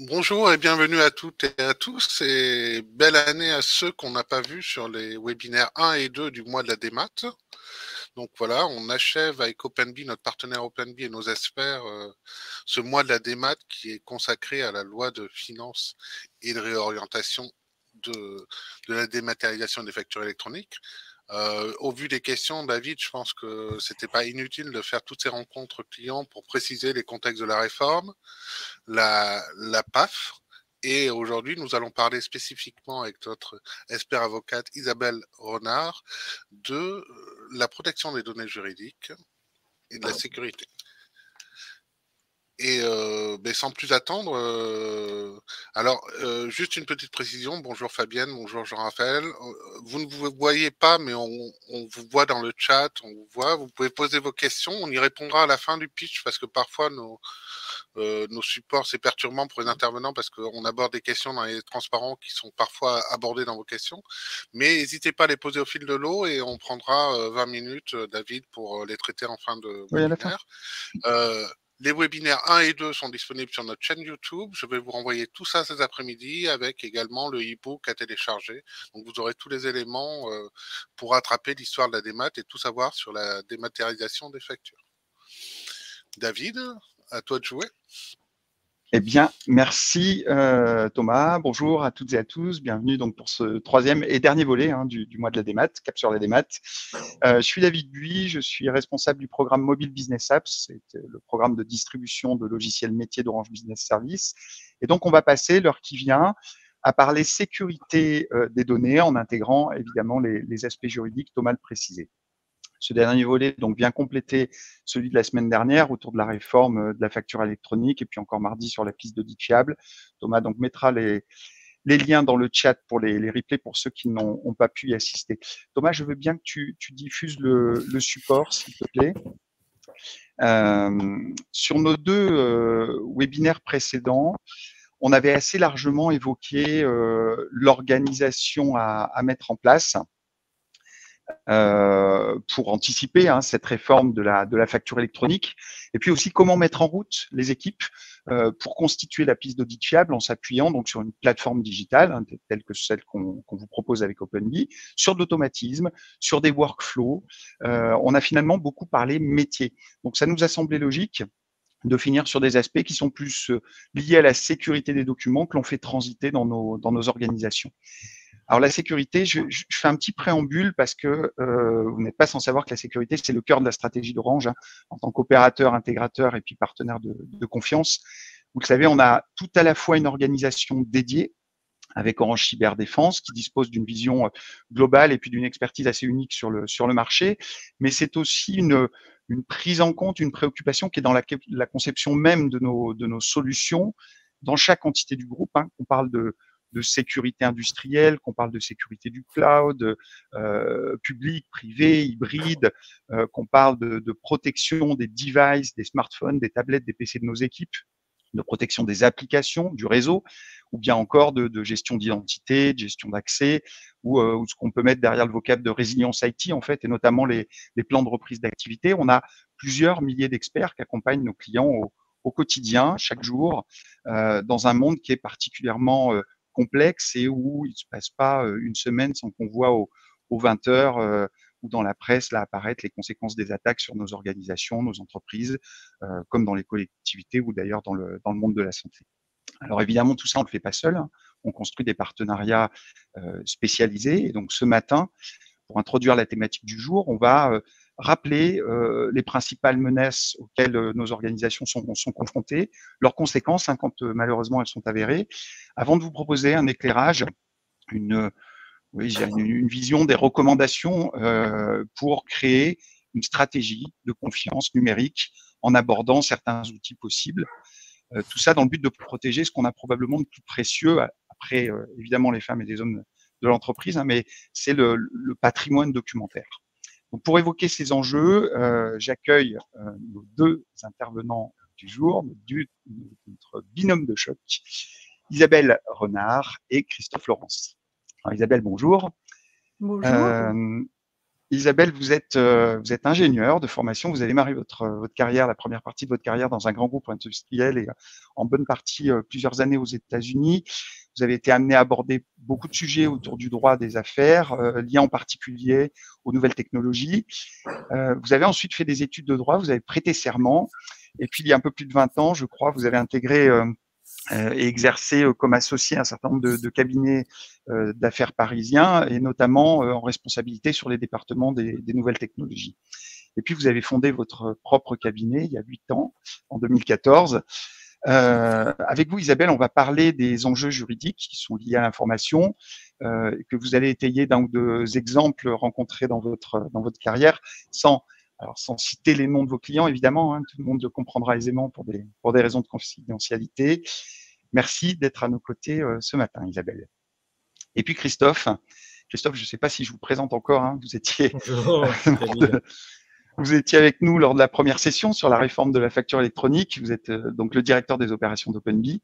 Bonjour et bienvenue à toutes et à tous et belle année à ceux qu'on n'a pas vus sur les webinaires 1 et 2 du mois de la démat. Donc voilà, on achève avec OpenBee, notre partenaire OpenBee et nos experts, ce mois de la démat qui est consacré à la loi de finances et de réorientation de la dématérialisation des factures électroniques. Au vu des questions, David, je pense que c'était pas inutile de faire toutes ces rencontres clients pour préciser les contextes de la réforme, la PAF. Et aujourd'hui, nous allons parler spécifiquement avec notre expert avocate Isabelle Renard de la protection des données juridiques et de la sécurité. Et sans plus attendre, juste une petite précision. Bonjour Fabienne, bonjour Jean-Raphaël. Vous ne vous voyez pas, mais on vous voit dans le chat, on vous voit. Vous pouvez poser vos questions, on y répondra à la fin du pitch parce que parfois nos supports, c'est perturbant pour les intervenants parce qu'on aborde des questions dans les transparents qui sont parfois abordés dans vos questions. Mais n'hésitez pas à les poser au fil de l'eau et on prendra 20 minutes, David, pour les traiter en fin de Oui, à la fin. webinaire. Les webinaires 1 et 2 sont disponibles sur notre chaîne YouTube. Je vais vous renvoyer tout ça cet après-midi avec également le e-book à télécharger. Donc vous aurez tous les éléments pour rattraper l'histoire de la démat et tout savoir sur la dématérialisation des factures. David, à toi de jouer. Eh bien, merci Thomas. Bonjour à toutes et à tous. Bienvenue donc pour ce troisième et dernier volet du mois de la démat, Cap sur la démat. Je suis David Buis, je suis responsable du programme Mobile Business Apps, c'est le programme de distribution de logiciels métiers d'Orange Business Service. Et donc, on va passer, l'heure qui vient, à parler sécurité des données en intégrant évidemment les aspects juridiques, Thomas le précisait. Ce dernier volet donc vient compléter celui de la semaine dernière autour de la réforme de la facture électronique et puis encore mardi sur la piste d'audit fiable. Thomas donc mettra les liens dans le chat pour les replays pour ceux qui n'ont pas pu y assister. Thomas, je veux bien que tu diffuses le support, s'il te plaît. Sur nos deux webinaires précédents, on avait assez largement évoqué l'organisation à mettre en place pour anticiper cette réforme de la facture électronique, et puis aussi comment mettre en route les équipes pour constituer la piste d'audit fiable en s'appuyant donc sur une plateforme digitale telle que celle qu'on vous propose avec OpenBee, sur de l'automatisme, sur des workflows. On a finalement beaucoup parlé métier. Donc ça nous a semblé logique de finir sur des aspects qui sont plus liés à la sécurité des documents que l'on fait transiter dans nos organisations. Alors la sécurité, je fais un petit préambule parce que vous n'êtes pas sans savoir que la sécurité, c'est le cœur de la stratégie d'Orange en tant qu'opérateur, intégrateur et puis partenaire de confiance. Vous le savez, on a tout à la fois une organisation dédiée avec Orange Cyberdéfense qui dispose d'une vision globale et puis d'une expertise assez unique sur le marché, mais c'est aussi une prise en compte, une préoccupation qui est dans la conception même de nos solutions dans chaque entité du groupe. On parle de sécurité industrielle, qu'on parle de sécurité du cloud, public, privé, hybride, qu'on parle de protection des devices, des smartphones, des tablettes, des PC de nos équipes, de protection des applications, du réseau, ou bien encore de gestion d'identité, de gestion d'accès, ou ce qu'on peut mettre derrière le vocable de résilience IT, en fait, et notamment les plans de reprise d'activité. On a plusieurs milliers d'experts qui accompagnent nos clients au quotidien, chaque jour, dans un monde qui est particulièrement complexe et où il ne se passe pas une semaine sans qu'on voit aux 20 heures ou dans la presse là apparaître les conséquences des attaques sur nos organisations, nos entreprises, comme dans les collectivités ou d'ailleurs dans le monde de la santé. Alors évidemment, tout ça, on ne le fait pas seul. On construit des partenariats spécialisés. Et donc ce matin, pour introduire la thématique du jour, on va rappeler les principales menaces auxquelles nos organisations sont confrontées, leurs conséquences quand malheureusement elles sont avérées, avant de vous proposer un éclairage, une vision des recommandations pour créer une stratégie de confiance numérique en abordant certains outils possibles. Tout ça dans le but de protéger ce qu'on a probablement de plus précieux, après évidemment les femmes et les hommes de l'entreprise, mais c'est le patrimoine documentaire. Donc pour évoquer ces enjeux, j'accueille nos deux intervenants du jour, notre binôme de choc, Isabelle Renard et Christophe Laurence. Alors Isabelle, bonjour. Bonjour. Isabelle, vous êtes ingénieure de formation. Vous avez démarré votre carrière, la première partie de votre carrière dans un grand groupe industriel et en bonne partie plusieurs années aux États-Unis. Vous avez été amené à aborder beaucoup de sujets autour du droit des affaires, liés en particulier aux nouvelles technologies. Vous avez ensuite fait des études de droit, vous avez prêté serment. Et puis, il y a un peu plus de 20 ans, je crois, vous avez intégré et exercé comme associé un certain nombre de cabinets d'affaires parisiens, et notamment en responsabilité sur les départements des nouvelles technologies. Et puis, vous avez fondé votre propre cabinet il y a 8 ans, en 2014. Avec vous, Isabelle, on va parler des enjeux juridiques qui sont liés à l'information, que vous allez étayer d'un ou deux exemples rencontrés dans votre carrière, sans citer les noms de vos clients, évidemment, hein, tout le monde le comprendra aisément pour des raisons de confidentialité. Merci d'être à nos côtés ce matin, Isabelle. Et puis Christophe, je ne sais pas si je vous présente encore, hein, vous étiez vous étiez avec nous lors de la première session sur la réforme de la facture électronique. Vous êtes donc le directeur des opérations d'OpenBee.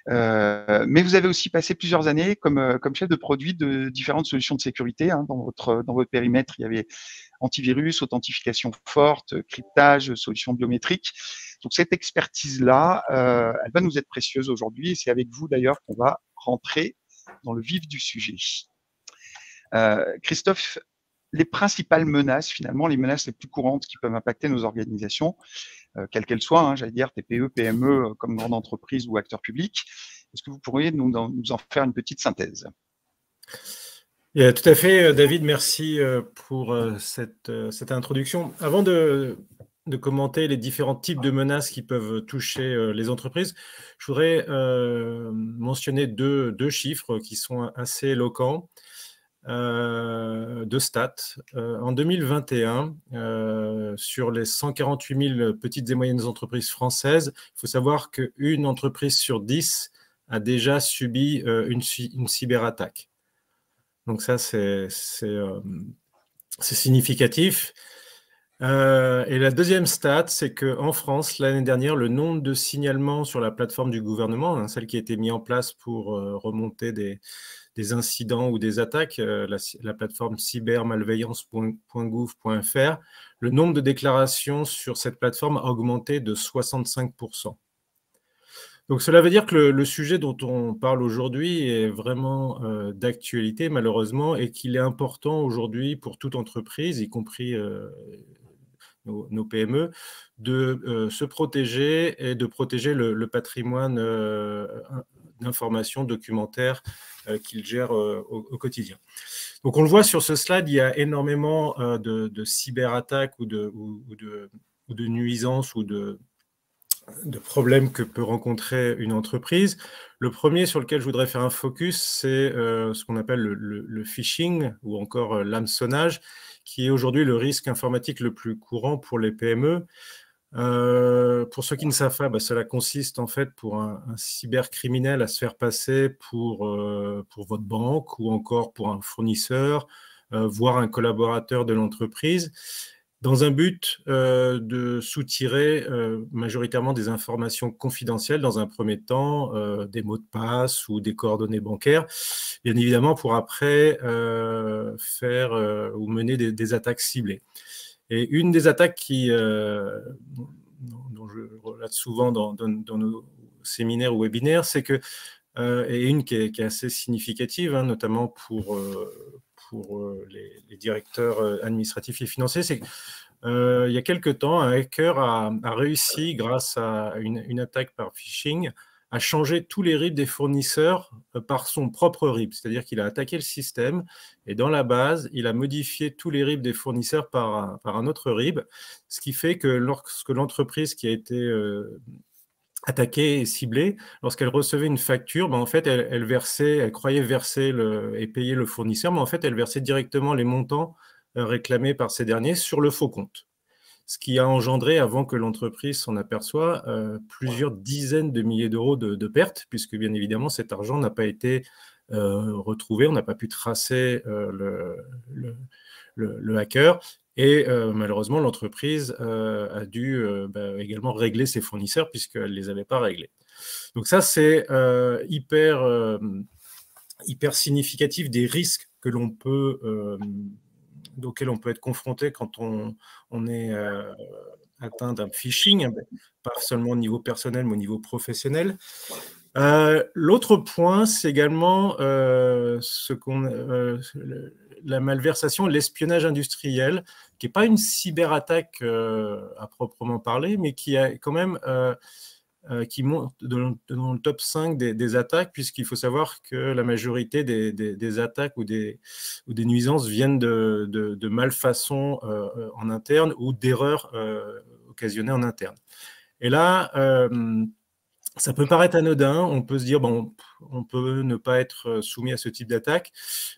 Mais vous avez aussi passé plusieurs années comme chef de produit de différentes solutions de sécurité. Hein. Dans votre périmètre, il y avait antivirus, authentification forte, cryptage, solutions biométriques. Donc cette expertise-là, elle va nous être précieuse aujourd'hui. Et c'est avec vous d'ailleurs qu'on va rentrer dans le vif du sujet. Christophe, les principales menaces, finalement, les menaces les plus courantes qui peuvent impacter nos organisations, quelles qu'elles soient, hein, j'allais dire TPE, PME, comme grande entreprise ou acteurs publics. Est-ce que vous pourriez nous en faire une petite synthèse? Tout à fait, David, merci pour cette introduction. Avant de commenter les différents types de menaces qui peuvent toucher les entreprises, je voudrais mentionner deux chiffres qui sont assez éloquents. De stats. En 2021, sur les 148 000 petites et moyennes entreprises françaises, il faut savoir qu'une entreprise sur 10 a déjà subi une cyberattaque. Donc ça, c'est significatif. Et la deuxième stat, c'est qu'en France, l'année dernière, le nombre de signalements sur la plateforme du gouvernement, hein, celle qui a été mise en place pour remonter des incidents ou des attaques, la plateforme cybermalveillance.gouv.fr, le nombre de déclarations sur cette plateforme a augmenté de 65%. Donc cela veut dire que le sujet dont on parle aujourd'hui est vraiment d'actualité, malheureusement, et qu'il est important aujourd'hui pour toute entreprise, y compris nos PME, de se protéger et de protéger le patrimoine d'informations documentaires qu'ils gèrent au quotidien. Donc on le voit sur ce slide, il y a énormément de cyberattaques ou de nuisances ou de problèmes que peut rencontrer une entreprise. Le premier sur lequel je voudrais faire un focus, c'est ce qu'on appelle le phishing ou encore l'hameçonnage, qui est aujourd'hui le risque informatique le plus courant pour les PME. Pour ceux qui ne savent pas, cela consiste en fait pour un cybercriminel à se faire passer pour votre banque ou encore pour un fournisseur, voire un collaborateur de l'entreprise, dans un but de soutirer majoritairement des informations confidentielles dans un premier temps, des mots de passe ou des coordonnées bancaires, bien évidemment pour après faire ou mener des attaques ciblées. Et une des attaques dont je relate souvent dans nos séminaires ou webinaires, c'est que, et une qui est assez significative, hein, notamment pour les directeurs administratifs et financiers, c'est qu'il y a quelque temps, un hacker a réussi, grâce à une attaque par phishing, à changer tous les RIB des fournisseurs par son propre RIB. C'est-à-dire qu'il a attaqué le système et dans la base, il a modifié tous les RIB des fournisseurs par un autre RIB, ce qui fait que lorsque l'entreprise qui a été attaquée et ciblée, lorsqu'elle recevait une facture, en fait, elle croyait verser et payer le fournisseur, mais en fait, elle versait directement les montants réclamés par ces derniers sur le faux compte. Ce qui a engendré, avant que l'entreprise s'en aperçoive, plusieurs dizaines de milliers d'euros de pertes, puisque bien évidemment cet argent n'a pas été retrouvé, on n'a pas pu tracer le hacker, et malheureusement l'entreprise a dû également régler ses fournisseurs puisqu'elle ne les avait pas réglés. Donc ça, c'est hyper significatif des risques que l'on peut auxquelles on peut être confronté quand on est atteint d'un phishing, pas seulement au niveau personnel, mais au niveau professionnel. L'autre point, c'est également la malversation, l'espionnage industriel, qui n'est pas une cyberattaque à proprement parler, mais qui a quand même qui monte dans le top 5 des attaques, puisqu'il faut savoir que la majorité des attaques ou des nuisances viennent de malfaçons en interne ou d'erreurs occasionnées en interne. Et là, ça peut paraître anodin, on peut se dire, bon, on peut ne pas être soumis à ce type d'attaque,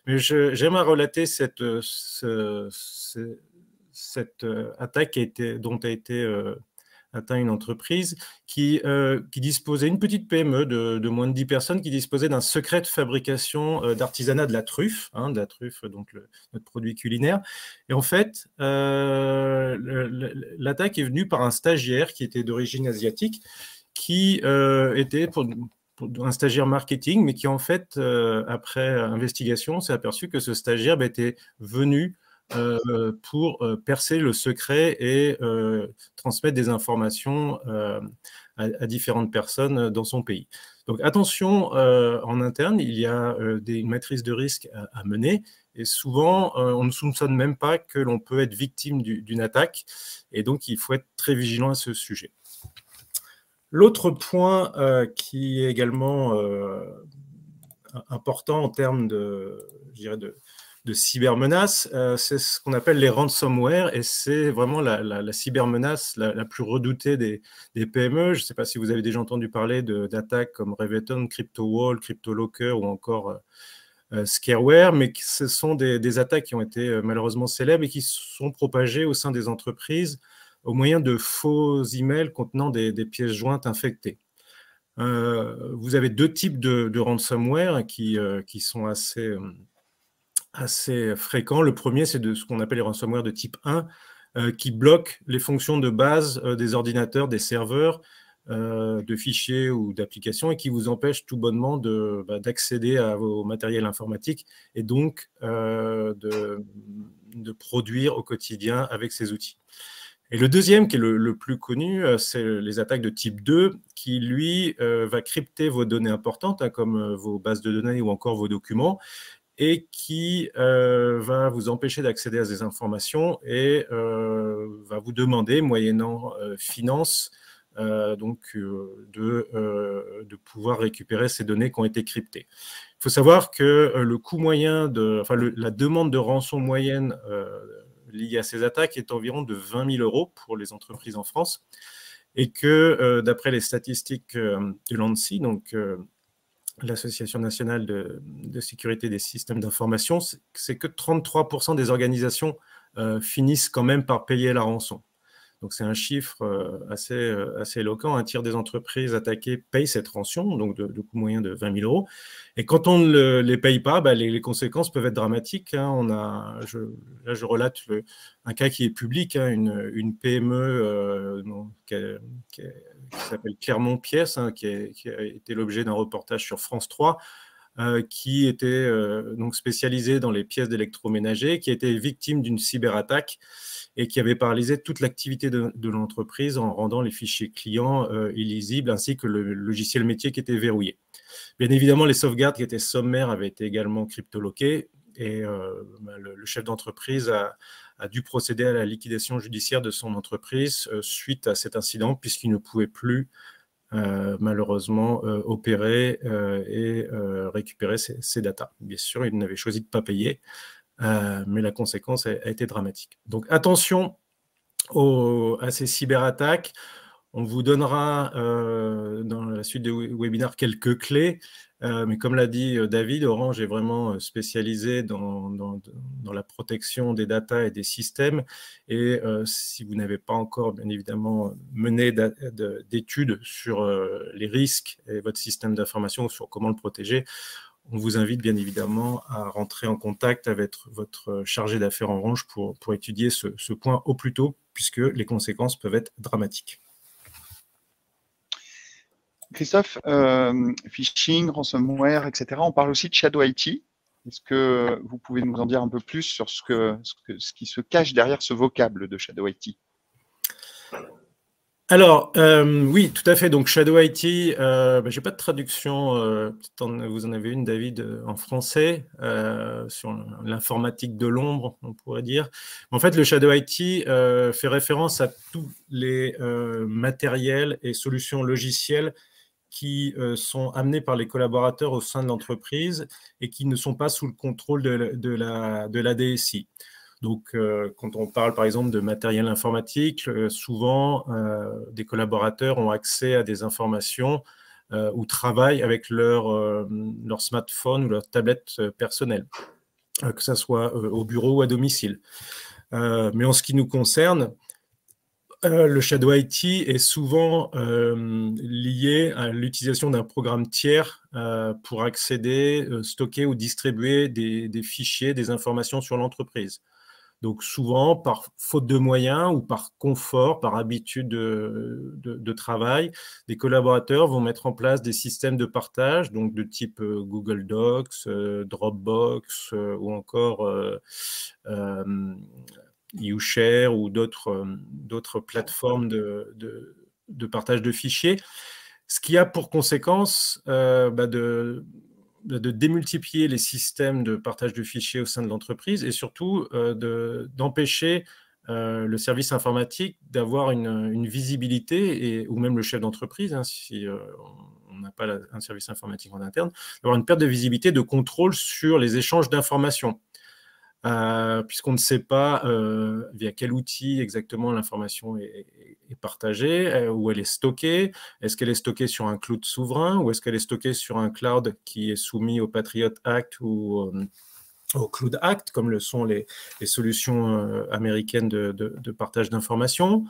mais j'aimerais relater cette attaque dont a été atteint une entreprise qui disposait, une petite PME de moins de 10 personnes, qui disposait d'un secret de fabrication d'artisanat de la truffe, donc notre produit culinaire. Et en fait, l'attaque est venue par un stagiaire qui était d'origine asiatique, qui était pour un stagiaire marketing, mais qui en fait, après investigation, s'est aperçu que ce stagiaire était venu pour percer le secret et transmettre des informations à différentes personnes dans son pays. Donc attention, en interne, il y a une maîtrise de risque à mener, et souvent, on ne soupçonne même pas que l'on peut être victime d'une attaque, et donc il faut être très vigilant à ce sujet. L'autre point qui est également important en termes de cybermenaces, c'est ce qu'on appelle les ransomware, et c'est vraiment la cybermenace la plus redoutée des PME. Je ne sais pas si vous avez déjà entendu parler d'attaques comme Reveton, CryptoWall, CryptoLocker ou encore Scareware, mais ce sont des attaques qui ont été malheureusement célèbres et qui sont propagées au sein des entreprises au moyen de faux emails contenant des pièces jointes infectées. Vous avez deux types de ransomware qui sont assez fréquents. Le premier, c'est ce qu'on appelle les ransomware de type 1, qui bloquent les fonctions de base des ordinateurs, des serveurs, de fichiers ou d'applications, et qui vous empêchent tout bonnement d'accéder à vos matériels informatiques et donc de produire au quotidien avec ces outils. Et le deuxième, qui est le plus connu, c'est les attaques de type 2, qui, lui, va crypter vos données importantes, comme vos bases de données ou encore vos documents, et qui va vous empêcher d'accéder à ces informations et va vous demander, moyennant finance, de pouvoir récupérer ces données qui ont été cryptées. Il faut savoir que le coût moyen la demande de rançon moyenne liée à ces attaques est environ de 20 000 € pour les entreprises en France, et que d'après les statistiques de l'ANSSI, donc l'Association nationale de sécurité des systèmes d'information, c'est que 33% des organisations finissent quand même par payer la rançon. Donc c'est un chiffre assez éloquent. Un tiers des entreprises attaquées payent cette rançon, donc de coût moyen de 20 000 €. Et quand on ne les paye pas, les conséquences peuvent être dramatiques. Là, je relate un cas qui est public, une PME qui s'appelle Clermont-Pièce, qui a été l'objet d'un reportage sur France 3, qui était donc spécialisé dans les pièces d'électroménager, qui a été victime d'une cyberattaque et qui avait paralysé toute l'activité de l'entreprise en rendant les fichiers clients illisibles, ainsi que le logiciel métier qui était verrouillé. Bien évidemment, les sauvegardes qui étaient sommaires avaient été également cryptoloquées, et le chef d'entreprise a dû procéder à la liquidation judiciaire de son entreprise suite à cet incident, puisqu'il ne pouvait plus malheureusement opérer et récupérer ces datas. Bien sûr, il n'avait choisi de ne pas payer, mais la conséquence a été dramatique. Donc attention à ces cyberattaques. On vous donnera dans la suite des webinaires quelques clés, mais comme l'a dit David, Orange est vraiment spécialisé dans la protection des datas et des systèmes, et si vous n'avez pas encore bien évidemment mené d'études sur les risques et votre système d'information, sur comment le protéger, on vous invite bien évidemment à rentrer en contact avec votre chargé d'affaires Orange pour étudier ce point au plus tôt, puisque les conséquences peuvent être dramatiques. Christophe, phishing, ransomware, etc. On parle aussi de Shadow IT. Est-ce que vous pouvez nous en dire un peu plus sur ce qui se cache derrière ce vocable de Shadow IT? Alors, oui, tout à fait. Donc, Shadow IT, je n'ai pas de traduction, vous en avez une, David, en français, sur l'informatique de l'ombre, on pourrait dire. En fait, le Shadow IT fait référence à tous les matériels et solutions logicielles qui sont amenés par les collaborateurs au sein de l'entreprise et qui ne sont pas sous le contrôle de la DSI. Donc, quand on parle par exemple de matériel informatique, souvent des collaborateurs ont accès à des informations ou travaillent avec leur smartphone ou leur tablette personnelle, que ce soit au bureau ou à domicile. Mais en ce qui nous concerne, le Shadow IT est souvent lié à l'utilisation d'un programme tiers pour accéder, stocker ou distribuer des fichiers, des informations sur l'entreprise. Donc souvent, par faute de moyens ou par confort, par habitude de travail, des collaborateurs vont mettre en place des systèmes de partage, donc de type Google Docs, Dropbox ou encore YouShare ou d'autres plateformes de partage de fichiers, ce qui a pour conséquence de démultiplier les systèmes de partage de fichiers au sein de l'entreprise et surtout d'empêcher le service informatique d'avoir une visibilité, ou même le chef d'entreprise, hein, si on n'a pas un service informatique en interne, d'avoir une perte de visibilité, de contrôle sur les échanges d'informations. Puisqu'on ne sait pas via quel outil exactement l'information est partagée, où elle est stockée. Est-ce qu'elle est stockée sur un cloud souverain ou est-ce qu'elle est stockée sur un cloud qui est soumis au Patriot Act ou au Cloud Act, comme le sont les solutions américaines de partage d'informations?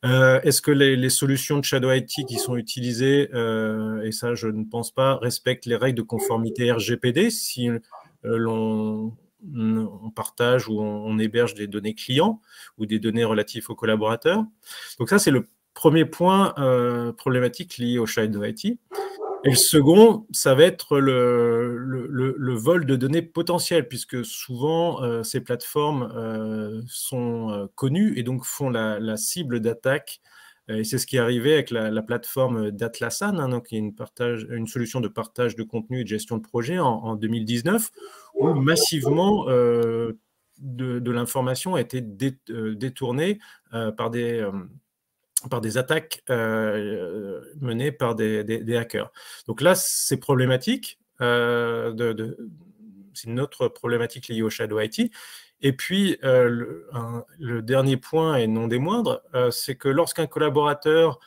Est-ce que les solutions de Shadow IT qui sont utilisées, et ça je ne pense pas, respectent les règles de conformité RGPD si on partage ou on héberge des données clients ou des données relatives aux collaborateurs? Donc ça, c'est le premier point problématique lié au Shadow IT. Et le second, ça va être le vol de données potentielles, puisque souvent, ces plateformes sont connues et donc font la cible d'attaque. Et c'est ce qui est arrivé avec la plateforme d'Atlassian, hein, donc qui est une solution de partage de contenu et de gestion de projet en 2019, où massivement de l'information a été détournée par des attaques menées par des hackers. Donc là, c'est problématique. C'est une autre problématique liée au Shadow IT. Et puis, le dernier point, et non des moindres, c'est que lorsqu'un collaborateur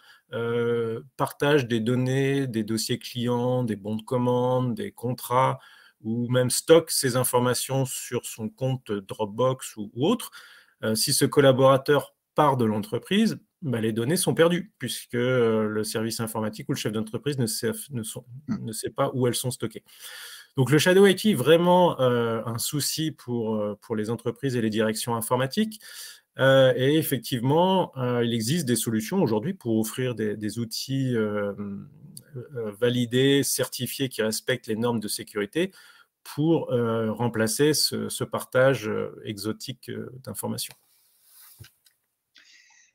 partage des données, des dossiers clients, des bons de commande, des contrats, ou même stocke ces informations sur son compte Dropbox ou autre, si ce collaborateur part de l'entreprise, les données sont perdues, puisque le service informatique ou le chef d'entreprise ne sait pas où elles sont stockées. Donc le Shadow IT est vraiment un souci pour les entreprises et les directions informatiques. Et effectivement, il existe des solutions aujourd'hui pour offrir des outils validés, certifiés, qui respectent les normes de sécurité pour remplacer ce partage exotique d'informations.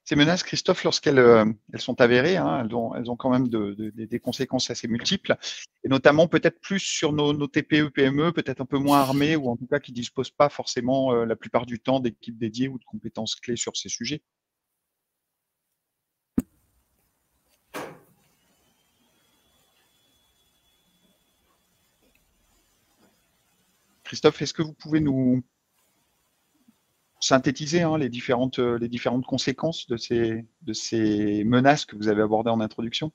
Ces menaces, Christophe, lorsqu'elles sont avérées, hein, elles ont quand même des conséquences assez multiples, et notamment peut-être plus sur nos TPE, PME, peut-être un peu moins armées, ou en tout cas qui ne disposent pas forcément la plupart du temps d'équipes dédiées ou de compétences clés sur ces sujets. Christophe, est-ce que vous pouvez nous synthétiser les différentes conséquences de ces menaces que vous avez abordées en introduction?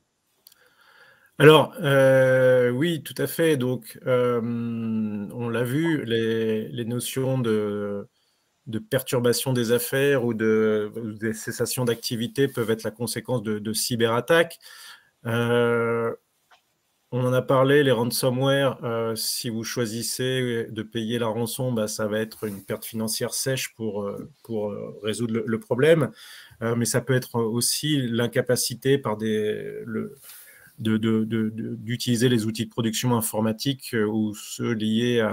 Alors, oui, tout à fait. Donc, on l'a vu, les notions de perturbation des affaires ou des cessations d'activité peuvent être la conséquence de cyberattaques. On en a parlé, les ransomware, si vous choisissez de payer la rançon, ça va être une perte financière sèche pour résoudre le problème. Mais ça peut être aussi l'incapacité d'utiliser les outils de production informatique ou ceux liés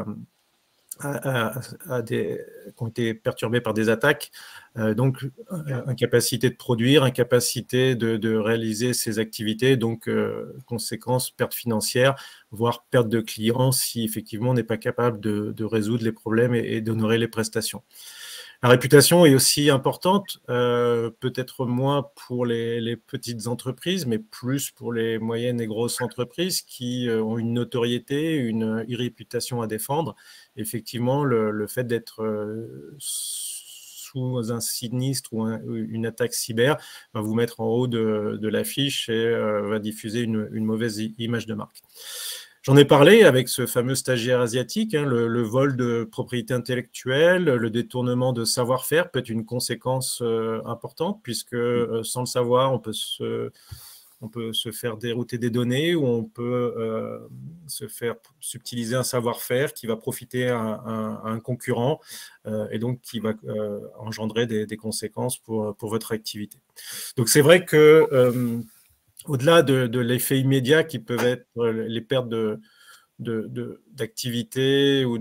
qui ont été perturbés par des attaques. Donc, incapacité de produire, incapacité de réaliser ses activités, donc conséquence, perte financière, voire perte de clients si effectivement on n'est pas capable de résoudre les problèmes et d'honorer les prestations. La réputation est aussi importante, peut-être moins pour les petites entreprises, mais plus pour les moyennes et grosses entreprises qui ont une notoriété, une réputation à défendre. Effectivement, le fait d'être sous un sinistre ou une attaque cyber va vous mettre en haut de l'affiche et va diffuser une mauvaise image de marque. J'en ai parlé avec ce fameux stagiaire asiatique, hein, le vol de propriété intellectuelle, le détournement de savoir-faire peut être une conséquence importante puisque sans le savoir, on peut se faire dérouter des données ou on peut se faire subtiliser un savoir-faire qui va profiter à un concurrent et donc qui va engendrer des conséquences pour votre activité. Donc c'est vrai que au-delà de l'effet immédiat qui peuvent être les pertes d'activité ou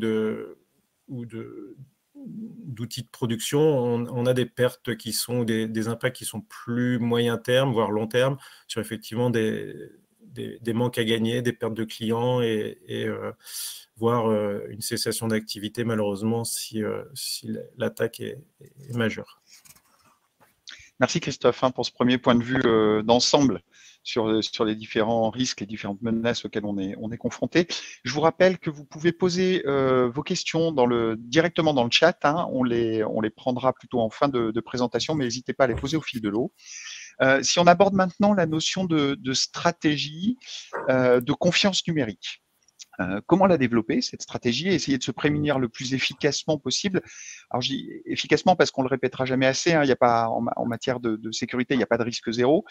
d'outils de production, on a des pertes qui sont des impacts qui sont plus moyen terme, voire long terme, sur effectivement des manques à gagner, des pertes de clients et voire une cessation d'activité, malheureusement, si l'attaque est majeure. Merci Christophe pour ce premier point de vue d'ensemble sur les différents risques, les différentes menaces auxquelles on est confronté. Je vous rappelle que vous pouvez poser vos questions directement dans le chat. Hein. On les prendra plutôt en fin de présentation, mais n'hésitez pas à les poser au fil de l'eau. Si on aborde maintenant la notion de stratégie, de confiance numérique. Comment la développer, cette stratégie, et essayer de se prémunir le plus efficacement possible. Alors, je dis efficacement parce qu'on le répétera jamais assez, hein, il y a pas, en matière de sécurité, il n'y a pas de risque zéro.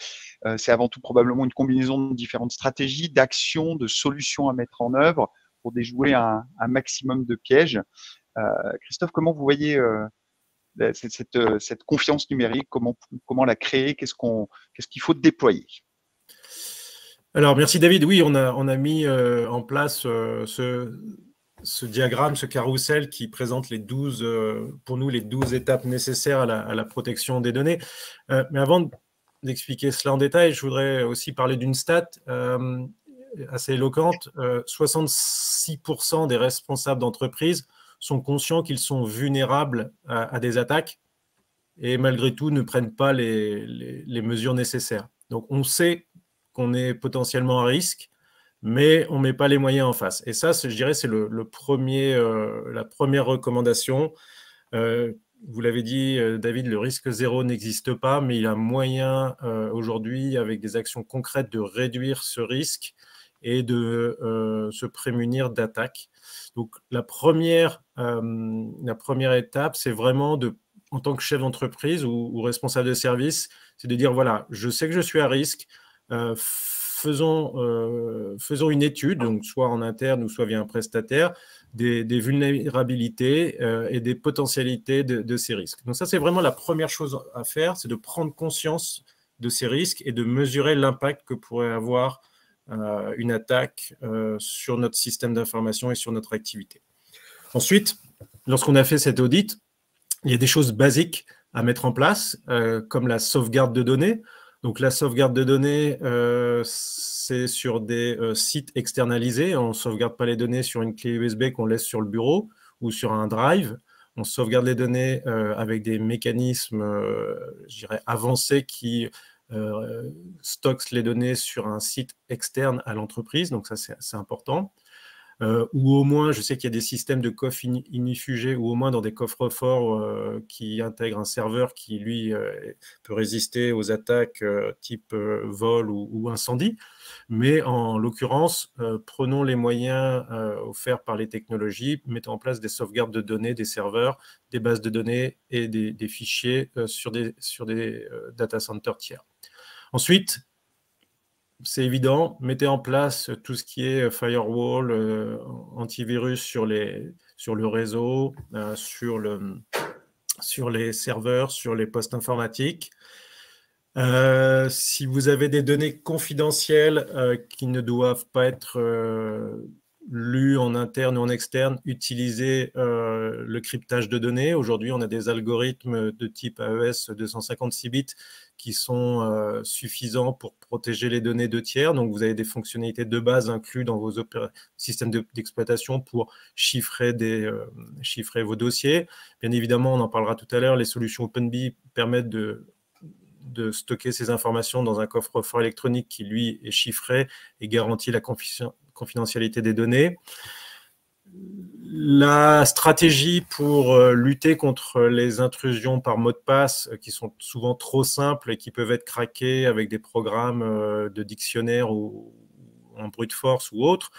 C'est avant tout probablement une combinaison de différentes stratégies, d'actions, de solutions à mettre en œuvre pour déjouer un maximum de pièges. Christophe, comment vous voyez cette confiance numérique, comment la créer, qu'est-ce qu'il faut déployer? Alors, merci David. Oui, on a mis en place ce diagramme, ce carrousel qui présente pour nous les 12 étapes nécessaires à la protection des données. Mais avant d'expliquer cela en détail, je voudrais aussi parler d'une stat assez éloquente. 66% des responsables d'entreprise sont conscients qu'ils sont vulnérables à des attaques et malgré tout ne prennent pas les mesures nécessaires. Donc, on sait qu'on est potentiellement à risque, mais on ne met pas les moyens en face. Et ça, je dirais, c'est la première recommandation. Vous l'avez dit, David, le risque zéro n'existe pas, mais il y a moyen aujourd'hui, avec des actions concrètes, de réduire ce risque et de se prémunir d'attaques. Donc, la première étape, c'est vraiment en tant que chef d'entreprise ou responsable de service, c'est de dire, voilà, je sais que je suis à risque, faisons une étude, donc soit en interne ou soit via un prestataire, des vulnérabilités et des potentialités de ces risques. Donc ça, c'est vraiment la première chose à faire, c'est de prendre conscience de ces risques et de mesurer l'impact que pourrait avoir une attaque sur notre système d'information et sur notre activité. Ensuite, lorsqu'on a fait cet audit, il y a des choses basiques à mettre en place, comme la sauvegarde de données. Donc, la sauvegarde de données, c'est sur des sites externalisés. On ne sauvegarde pas les données sur une clé USB qu'on laisse sur le bureau ou sur un drive. On sauvegarde les données avec des mécanismes, je dirais, avancés qui stockent les données sur un site externe à l'entreprise. Donc, ça, c'est important. Ou au moins, je sais qu'il y a des systèmes de coffre inifugés, ou au moins dans des coffres-forts qui intègrent un serveur qui, lui, peut résister aux attaques type vol ou incendie. Mais en l'occurrence, prenons les moyens offerts par les technologies, mettons en place des sauvegardes de données, des serveurs, des bases de données et des fichiers sur des data centers tiers. Ensuite, c'est évident, mettez en place tout ce qui est firewall, antivirus sur le réseau, sur les serveurs, sur les postes informatiques. Si vous avez des données confidentielles qui ne doivent pas être lu en interne ou en externe, utiliser le cryptage de données. Aujourd'hui, on a des algorithmes de type AES 256 bits qui sont suffisants pour protéger les données de tiers. Donc, vous avez des fonctionnalités de base incluses dans vos systèmes d'exploitation pour chiffrer vos dossiers. Bien évidemment, on en parlera tout à l'heure, les solutions OpenBee permettent de stocker ces informations dans un coffre-fort électronique qui, lui, est chiffré et garantit la confidentialité des données. La stratégie pour lutter contre les intrusions par mot de passe, qui sont souvent trop simples et qui peuvent être craquées avec des programmes de dictionnaire ou en brute force ou autre,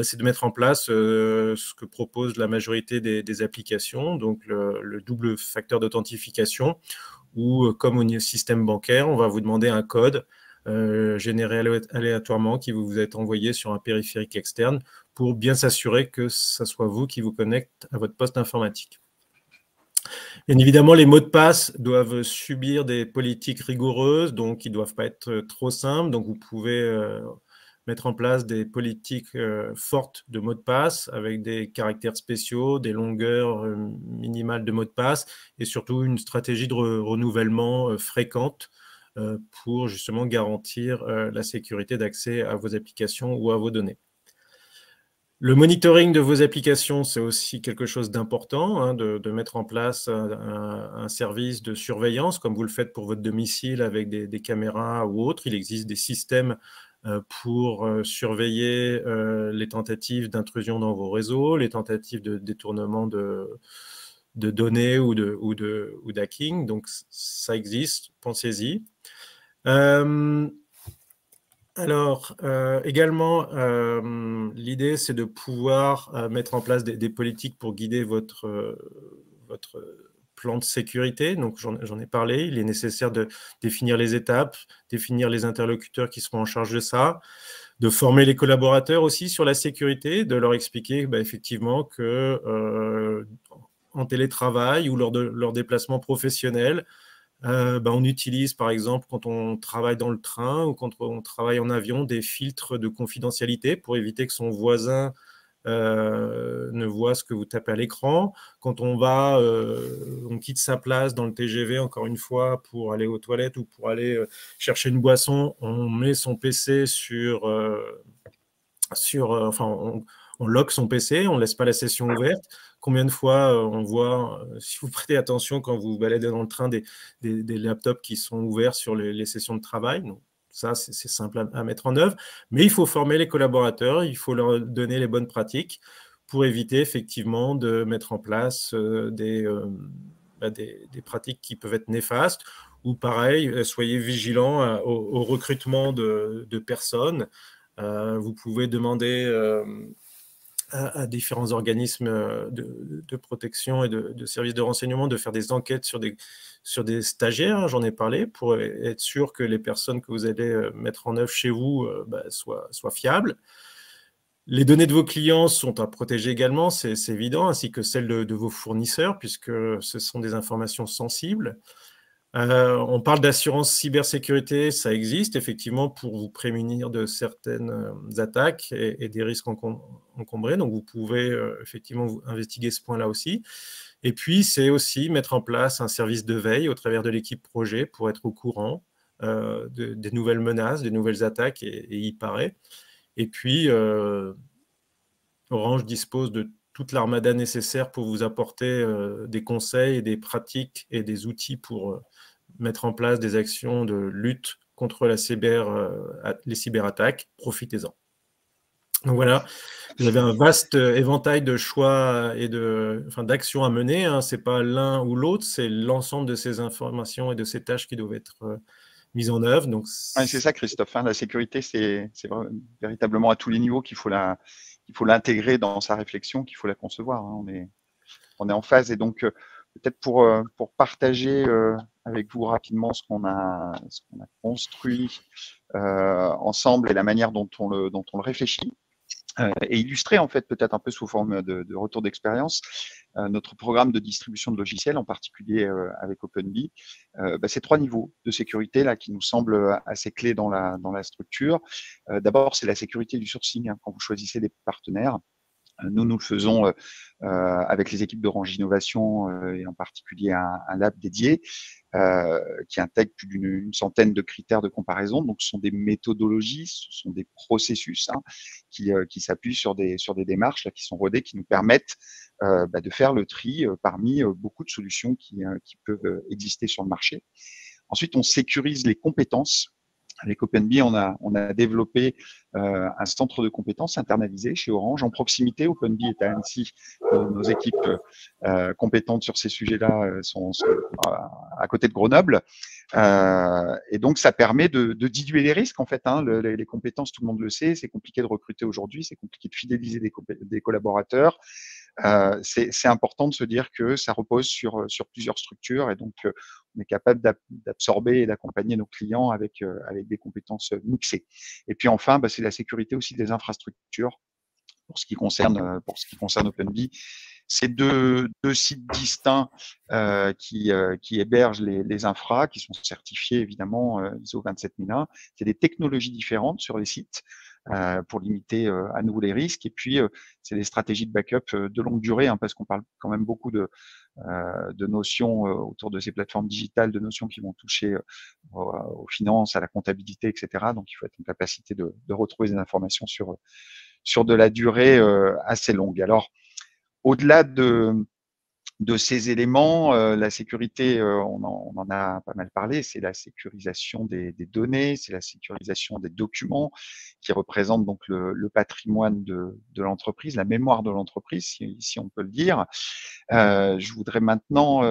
c'est de mettre en place ce que propose la majorité des applications, donc le double facteur d'authentification, où, comme au système bancaire, on va vous demander un code généré aléatoirement qui vous est envoyé sur un périphérique externe pour bien s'assurer que ce soit vous qui vous connecte à votre poste informatique. Bien évidemment, les mots de passe doivent subir des politiques rigoureuses, donc ils ne doivent pas être trop simples. Donc, vous pouvez mettre en place des politiques fortes de mots de passe avec des caractères spéciaux, des longueurs minimales de mots de passe et surtout une stratégie de renouvellement fréquente pour justement garantir la sécurité d'accès à vos applications ou à vos données. Le monitoring de vos applications, c'est aussi quelque chose d'important, hein, de mettre en place un service de surveillance, comme vous le faites pour votre domicile avec des caméras ou autres. Il existe des systèmes pour surveiller les tentatives d'intrusion dans vos réseaux, les tentatives de détournement de données ou d'hacking. Donc, ça existe, pensez-y. Alors, également, l'idée, c'est de pouvoir mettre en place des politiques pour guider votre plan de sécurité. Donc, j'en ai parlé. Il est nécessaire de définir les étapes, définir les interlocuteurs qui seront en charge de ça, de former les collaborateurs aussi sur la sécurité, de leur expliquer effectivement que en télétravail ou lors de leur déplacement professionnel, on utilise, par exemple, quand on travaille dans le train ou quand on travaille en avion, des filtres de confidentialité pour éviter que son voisin ne voit ce que vous tapez à l'écran. Quand on quitte sa place dans le TGV, encore une fois, pour aller aux toilettes ou pour aller chercher une boisson, on met son PC on lock son PC, on ne laisse pas la session ouverte. Combien de fois on voit, si vous prêtez attention quand vous vous baladez dans le train, des laptops qui sont ouverts sur les sessions de travail. Donc, ça, c'est simple à mettre en œuvre. Mais il faut former les collaborateurs, il faut leur donner les bonnes pratiques pour éviter effectivement de mettre en place des pratiques qui peuvent être néfastes. Ou pareil, soyez vigilants au recrutement de personnes. Vous pouvez demander à différents organismes de protection et de services de renseignement de faire des enquêtes sur des stagiaires, j'en ai parlé, pour être sûr que les personnes que vous allez mettre en œuvre chez vous soient fiables. Les données de vos clients sont à protéger également, c'est évident, ainsi que celles de vos fournisseurs, puisque ce sont des informations sensibles. On parle d'assurance cybersécurité, ça existe effectivement pour vous prémunir de certaines attaques et des risques encombrés. Donc, vous pouvez effectivement investiguer ce point-là aussi. Et puis, c'est aussi mettre en place un service de veille au travers de l'équipe projet pour être au courant des nouvelles menaces, des nouvelles attaques et y parer. Et puis, Orange dispose de toute l'armada nécessaire pour vous apporter des conseils, des pratiques et des outils pour mettre en place des actions de lutte contre les cyberattaques. Profitez-en. Donc voilà, vous avez un vaste éventail de choix et d'actions à mener. Hein. Ce n'est pas l'un ou l'autre, c'est l'ensemble de ces informations et de ces tâches qui doivent être mises en œuvre. Donc, c'est ça, Christophe. Hein, la sécurité, c'est véritablement à tous les niveaux qu'il faut l'intégrer dans sa réflexion, qu'il faut la concevoir. Hein. On est en phase. Et donc, peut-être pour partager avec vous rapidement ce qu'on a construit ensemble et la manière dont on le réfléchit. et illustrer en fait peut-être un peu sous forme de retour d'expérience notre programme de distribution de logiciels, en particulier avec OpenBee. Ces 3 niveaux de sécurité là qui nous semblent assez clés dans la structure. D'abord, c'est la sécurité du sourcing quand vous choisissez des partenaires. Nous le faisons avec les équipes d'Orange Innovation et en particulier un lab dédié qui intègre plus d'une centaine de critères de comparaison. Donc, ce sont des méthodologies, ce sont des processus qui s'appuient sur des démarches là, qui sont rodées, qui nous permettent de faire le tri parmi beaucoup de solutions qui peuvent exister sur le marché. Ensuite, on sécurise les compétences. Avec OpenBee, on a développé un centre de compétences internalisé chez Orange en proximité. OpenBee est à Annecy. Nos équipes compétentes sur ces sujets-là sont à côté de Grenoble. Et donc, ça permet de diluer les risques, en fait. Les compétences, tout le monde le sait, c'est compliqué de recruter aujourd'hui, c'est compliqué de fidéliser des collaborateurs. C'est important de se dire que ça repose sur plusieurs structures et donc on est capable d'absorber et d'accompagner nos clients avec des compétences mixées. Et puis enfin, c'est la sécurité aussi des infrastructures pour ce qui concerne OpenBee. C'est deux sites distincts qui hébergent les infras, qui sont certifiés évidemment ISO 27001. C'est des technologies différentes sur les sites pour limiter à nouveau les risques. Et puis, c'est des stratégies de backup de longue durée, parce qu'on parle quand même beaucoup de notions autour de ces plateformes digitales, de notions qui vont toucher aux finances, à la comptabilité, etc. Donc, il faut être en capacité de retrouver des informations sur de la durée assez longue. Alors, au-delà de ces éléments, la sécurité, on en a pas mal parlé, c'est la sécurisation des données, c'est la sécurisation des documents qui représentent donc le patrimoine de l'entreprise, la mémoire de l'entreprise, si on peut le dire. Je voudrais maintenant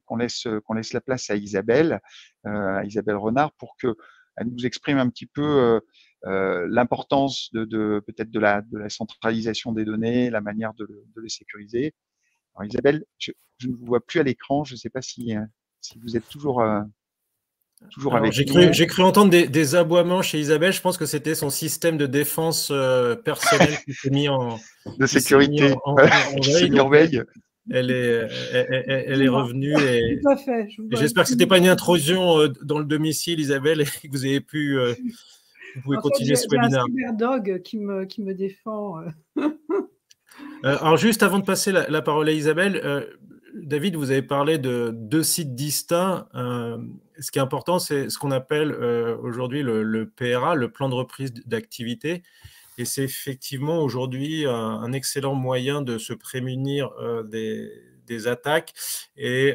qu'on laisse la place à Isabelle Renard, pour que elle nous exprime un petit peu l'importance peut-être de la centralisation des données, la manière de les sécuriser. Alors Isabelle, je ne vous vois plus à l'écran. Je ne sais pas si vous êtes toujours avec nous. J'ai cru entendre des aboiements chez Isabelle. Je pense que c'était son système de défense personnel qui s'est mis en de sécurité en veille. Elle est revenue et tout à fait. J'espère que ce n'était pas une intrusion dans le domicile, Isabelle, et que vous avez pu vous pouvez continuer ce webinaire. J'ai un cyberdog qui me défend. Alors, juste avant de passer la parole à Isabelle, David, vous avez parlé de 2 sites distincts. Ce qui est important, c'est ce qu'on appelle aujourd'hui le PRA, le plan de reprise d'activité. Et c'est effectivement aujourd'hui un excellent moyen de se prémunir des attaques et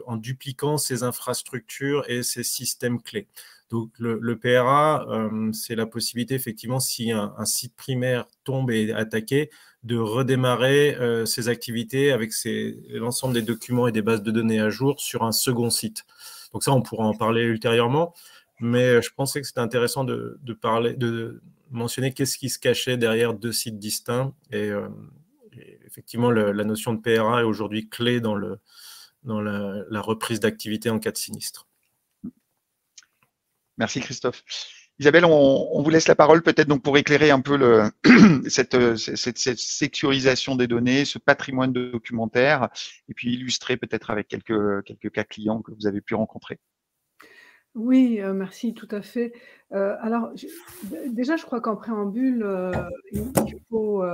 en dupliquant ces infrastructures et ces systèmes clés. Donc le PRA, c'est la possibilité effectivement, si un site primaire tombe et est attaqué, de redémarrer ses activités avec l'ensemble des documents et des bases de données à jour sur un second site. Donc ça, on pourra en parler ultérieurement, mais je pensais que c'était intéressant de mentionner qu'est-ce qui se cachait derrière 2 sites distincts. Et effectivement, la notion de PRA est aujourd'hui clé dans la reprise d'activité en cas de sinistre. Merci Christophe. Isabelle, on vous laisse la parole peut-être donc pour éclairer un peu cette sécurisation des données, ce patrimoine documentaire, et puis illustrer peut-être avec quelques cas clients que vous avez pu rencontrer. Oui, merci, tout à fait. Alors, déjà, je crois qu'en préambule, il faut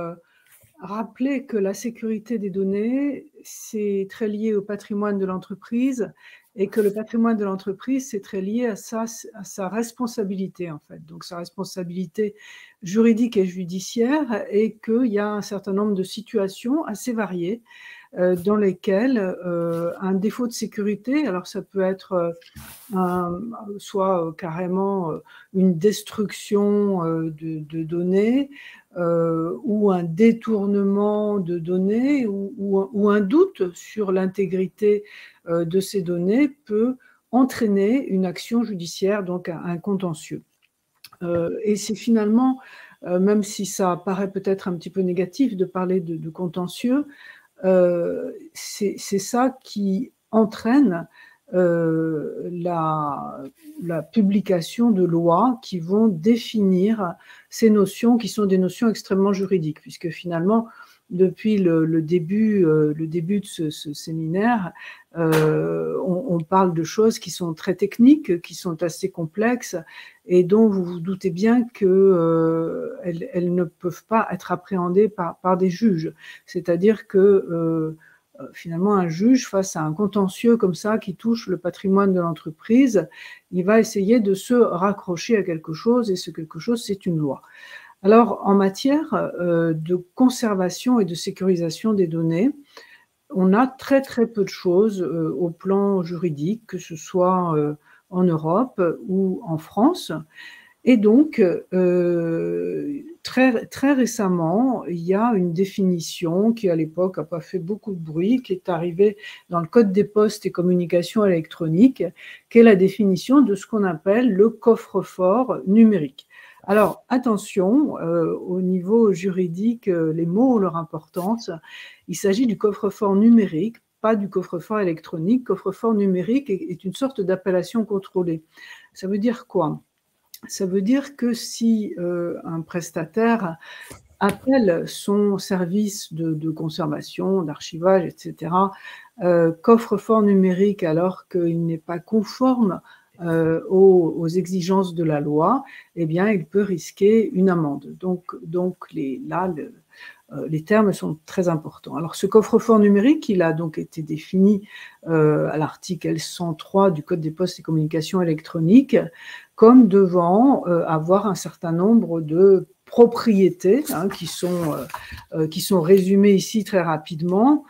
rappeler que la sécurité des données, c'est très lié au patrimoine de l'entreprise, et que le patrimoine de l'entreprise, c'est très lié à sa responsabilité, en fait. Donc, sa responsabilité juridique et judiciaire, et qu'il y a un certain nombre de situations assez variées dans lesquelles un défaut de sécurité, alors ça peut être soit carrément une destruction de données, ou un détournement de données, ou un doute sur l'intégrité de ces données peut entraîner une action judiciaire, donc un contentieux. Et c'est finalement, même si ça paraît peut-être un petit peu négatif de parler de contentieux, c'est ça qui entraîne la publication de lois qui vont définir ces notions qui sont des notions extrêmement juridiques, puisque finalement, depuis le début de ce séminaire, on parle de choses qui sont très techniques, qui sont assez complexes et dont vous vous doutez bien qu'elles ne peuvent pas être appréhendées par des juges. C'est-à-dire que finalement, un juge, face à un contentieux comme ça qui touche le patrimoine de l'entreprise, il va essayer de se raccrocher à quelque chose et ce quelque chose, c'est une loi. Alors, en matière de conservation et de sécurisation des données, on a très très peu de choses au plan juridique, que ce soit en Europe ou en France. Et donc, très récemment, il y a une définition qui, à l'époque, n'a pas fait beaucoup de bruit, qui est arrivée dans le Code des postes et communications électroniques, qui est la définition de ce qu'on appelle le coffre-fort numérique. Alors, attention, au niveau juridique, les mots ont leur importance. Il s'agit du coffre-fort numérique, pas du coffre-fort électronique. Coffre-fort numérique est une sorte d'appellation contrôlée. Ça veut dire quoi ? Ça veut dire que si un prestataire appelle son service de conservation, d'archivage, etc., coffre-fort numérique alors qu'il n'est pas conforme aux exigences de la loi, eh bien, il peut risquer une amende. Donc les termes sont très importants. Alors, ce coffre-fort numérique, il a donc été défini à l'article L103 du Code des postes et communications électroniques comme devant avoir un certain nombre de propriétés qui sont résumées ici très rapidement.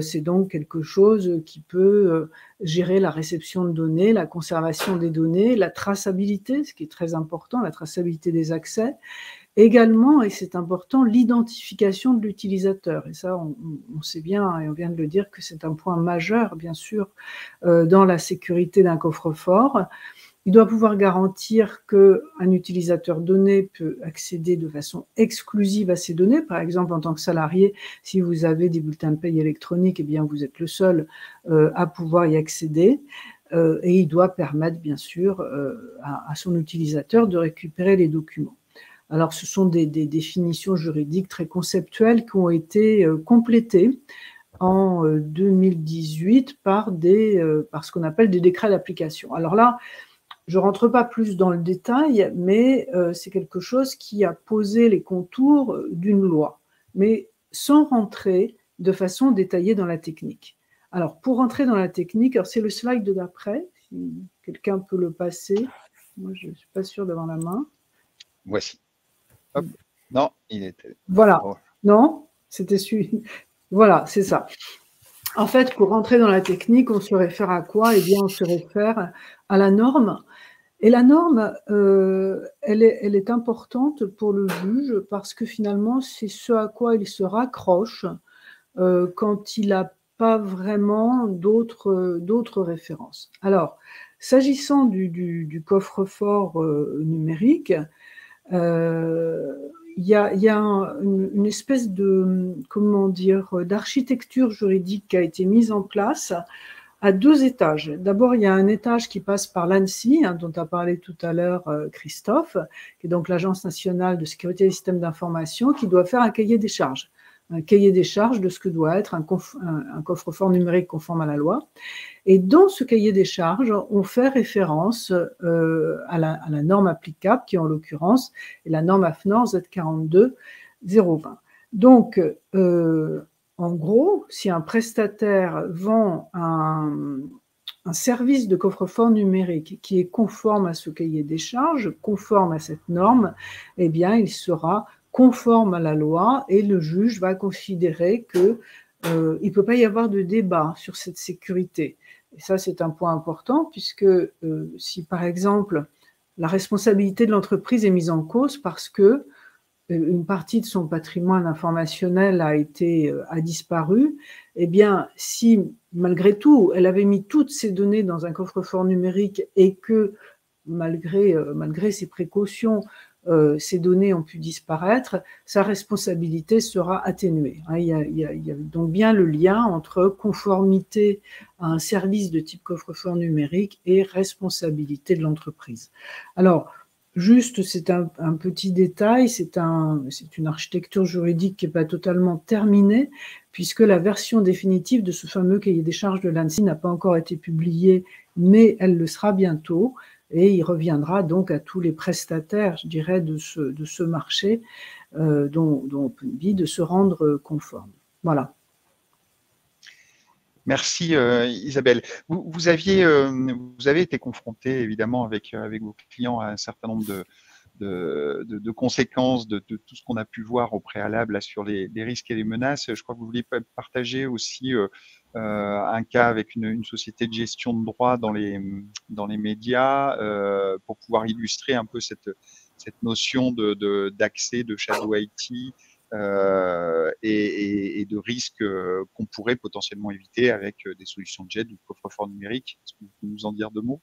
C'est donc quelque chose qui peut gérer la réception de données, la conservation des données, la traçabilité, ce qui est très important, la traçabilité des accès. Également, et c'est important, l'identification de l'utilisateur. Et ça, on sait bien, et on vient de le dire, que c'est un point majeur, bien sûr, dans la sécurité d'un coffre-fort. Il doit pouvoir garantir qu'un utilisateur donné peut accéder de façon exclusive à ces données. Par exemple, en tant que salarié, si vous avez des bulletins de paye électroniques, eh bien, vous êtes le seul à pouvoir y accéder. Et il doit permettre, bien sûr, à son utilisateur de récupérer les documents. Alors, ce sont des définitions juridiques très conceptuelles qui ont été complétées en 2018 par ce qu'on appelle des décrets d'application. Alors là, je ne rentre pas plus dans le détail, mais c'est quelque chose qui a posé les contours d'une loi, mais sans rentrer de façon détaillée dans la technique. Alors, pour rentrer dans la technique, alors c'est le slide d'après, si quelqu'un peut le passer. Moi, je ne suis pas sûre d'avoir la main. Voici. Hop. Non, il était… Voilà. Oh. Non, c'était celui… Voilà, c'est ça. En fait, pour rentrer dans la technique, on se réfère à quoi ? Eh bien, on se réfère à la norme. Et la norme, elle est importante pour le juge parce que finalement, c'est ce à quoi il se raccroche quand il n'a pas vraiment d'autres références. Alors, s'agissant du coffre-fort numérique, il y a une espèce d'architecture juridique qui a été mise en place à 2 étages. D'abord, il y a un étage qui passe par l'ANSSI, dont a parlé tout à l'heure Christophe, qui est donc l'Agence nationale de sécurité des systèmes d'information, qui doit faire un cahier des charges. Un cahier des charges de ce que doit être un coffre-fort numérique conforme à la loi. Et dans ce cahier des charges, on fait référence à la norme applicable, qui en l'occurrence est la norme AFNOR Z42-020. Donc, en gros, si un prestataire vend un service de coffre-fort numérique qui est conforme à ce cahier des charges, conforme à cette norme, eh bien, il sera conforme à la loi et le juge va considérer qu'il ne peut pas y avoir de débat sur cette sécurité. Et ça, c'est un point important puisque si, par exemple, la responsabilité de l'entreprise est mise en cause parce que une partie de son patrimoine informationnel a disparu, eh bien, si malgré tout, elle avait mis toutes ses données dans un coffre-fort numérique et que malgré ses précautions, ces données ont pu disparaître, sa responsabilité sera atténuée. Il y a donc bien le lien entre conformité à un service de type coffre-fort numérique et responsabilité de l'entreprise. Alors, juste, c'est un petit détail, c'est une architecture juridique qui n'est pas totalement terminée, puisque la version définitive de ce fameux cahier des charges de l'ANSSI n'a pas encore été publiée, mais elle le sera bientôt, et il reviendra donc à tous les prestataires, je dirais, de ce marché, dont OpenBee, de se rendre conforme. Voilà. Merci Isabelle. Vous avez été confronté évidemment avec vos clients à un certain nombre de conséquences de tout ce qu'on a pu voir au préalable là, sur les risques et les menaces. Je crois que vous vouliez partager aussi un cas avec une société de gestion de droit dans les médias pour pouvoir illustrer un peu cette notion d'accès de shadow IT et de risques qu'on pourrait potentiellement éviter avec des solutions de jet ou de coffre-fort numérique. Est-ce que vous pouvez nous en dire deux mots ?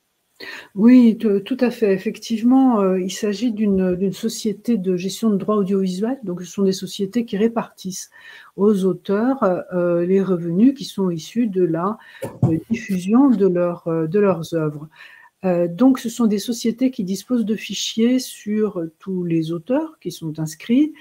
Oui, tout à fait. Effectivement, il s'agit d'une société de gestion de droits audiovisuels. Donc, ce sont des sociétés qui répartissent aux auteurs les revenus qui sont issus de la diffusion de leurs œuvres. Donc, ce sont des sociétés qui disposent de fichiers sur tous les auteurs qui sont inscrits,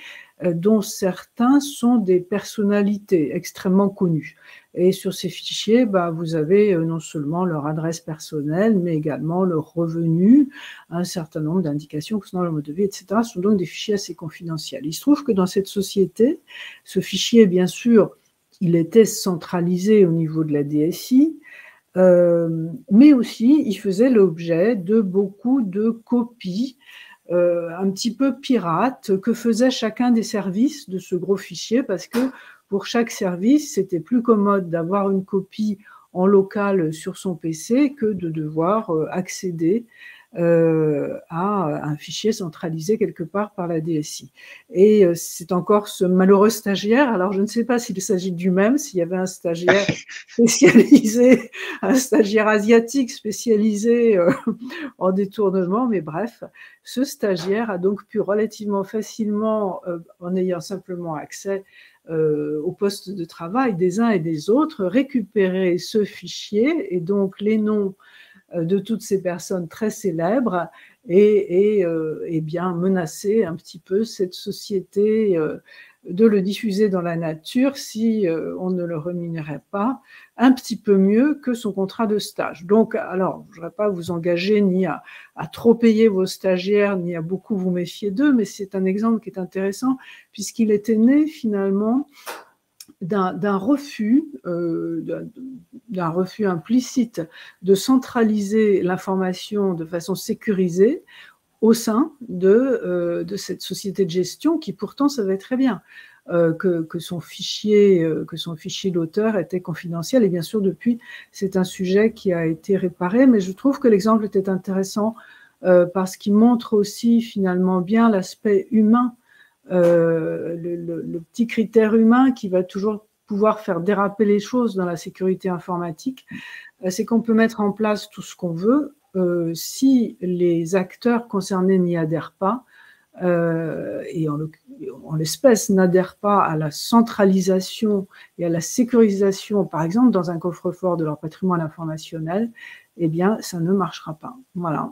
dont certains sont des personnalités extrêmement connues. Et sur ces fichiers, vous avez non seulement leur adresse personnelle, mais également leurs revenus, un certain nombre d'indications concernant leur mode de vie, etc. Ce sont donc des fichiers assez confidentiels. Il se trouve que dans cette société, ce fichier, bien sûr, il était centralisé au niveau de la DSI, mais aussi il faisait l'objet de beaucoup de copies un petit peu pirates que faisait chacun des services de ce gros fichier, parce que pour chaque service, c'était plus commode d'avoir une copie en local sur son PC que de devoir accéder à un fichier centralisé quelque part par la DSI. Et c'est encore ce malheureux stagiaire, alors je ne sais pas s'il s'agit du même, s'il y avait un stagiaire spécialisé, un stagiaire asiatique spécialisé en détournement, mais bref, ce stagiaire a donc pu relativement facilement, en ayant simplement accès au poste de travail des uns et des autres, récupérer ce fichier et donc les noms de toutes ces personnes très célèbres et bien menacer un petit peu cette société de le diffuser dans la nature si on ne le rémunérait pas un petit peu mieux que son contrat de stage. Donc, alors, je ne voudrais pas vous engager ni à trop payer vos stagiaires, ni à beaucoup vous méfier d'eux, mais c'est un exemple qui est intéressant puisqu'il était né finalement d'un refus implicite de centraliser l'information de façon sécurisée au sein de cette société de gestion qui pourtant savait très bien que son fichier d'auteur était confidentiel. Et bien sûr, depuis, c'est un sujet qui a été réparé, mais je trouve que l'exemple était intéressant parce qu'il montre aussi finalement bien l'aspect humain, le petit critère humain qui va toujours pouvoir faire déraper les choses dans la sécurité informatique, c'est qu'on peut mettre en place tout ce qu'on veut. Si les acteurs concernés n'y adhèrent pas, et en l'espèce n'adhèrent pas à la centralisation et à la sécurisation, par exemple dans un coffre-fort de leur patrimoine informationnel, eh bien, ça ne marchera pas. Voilà.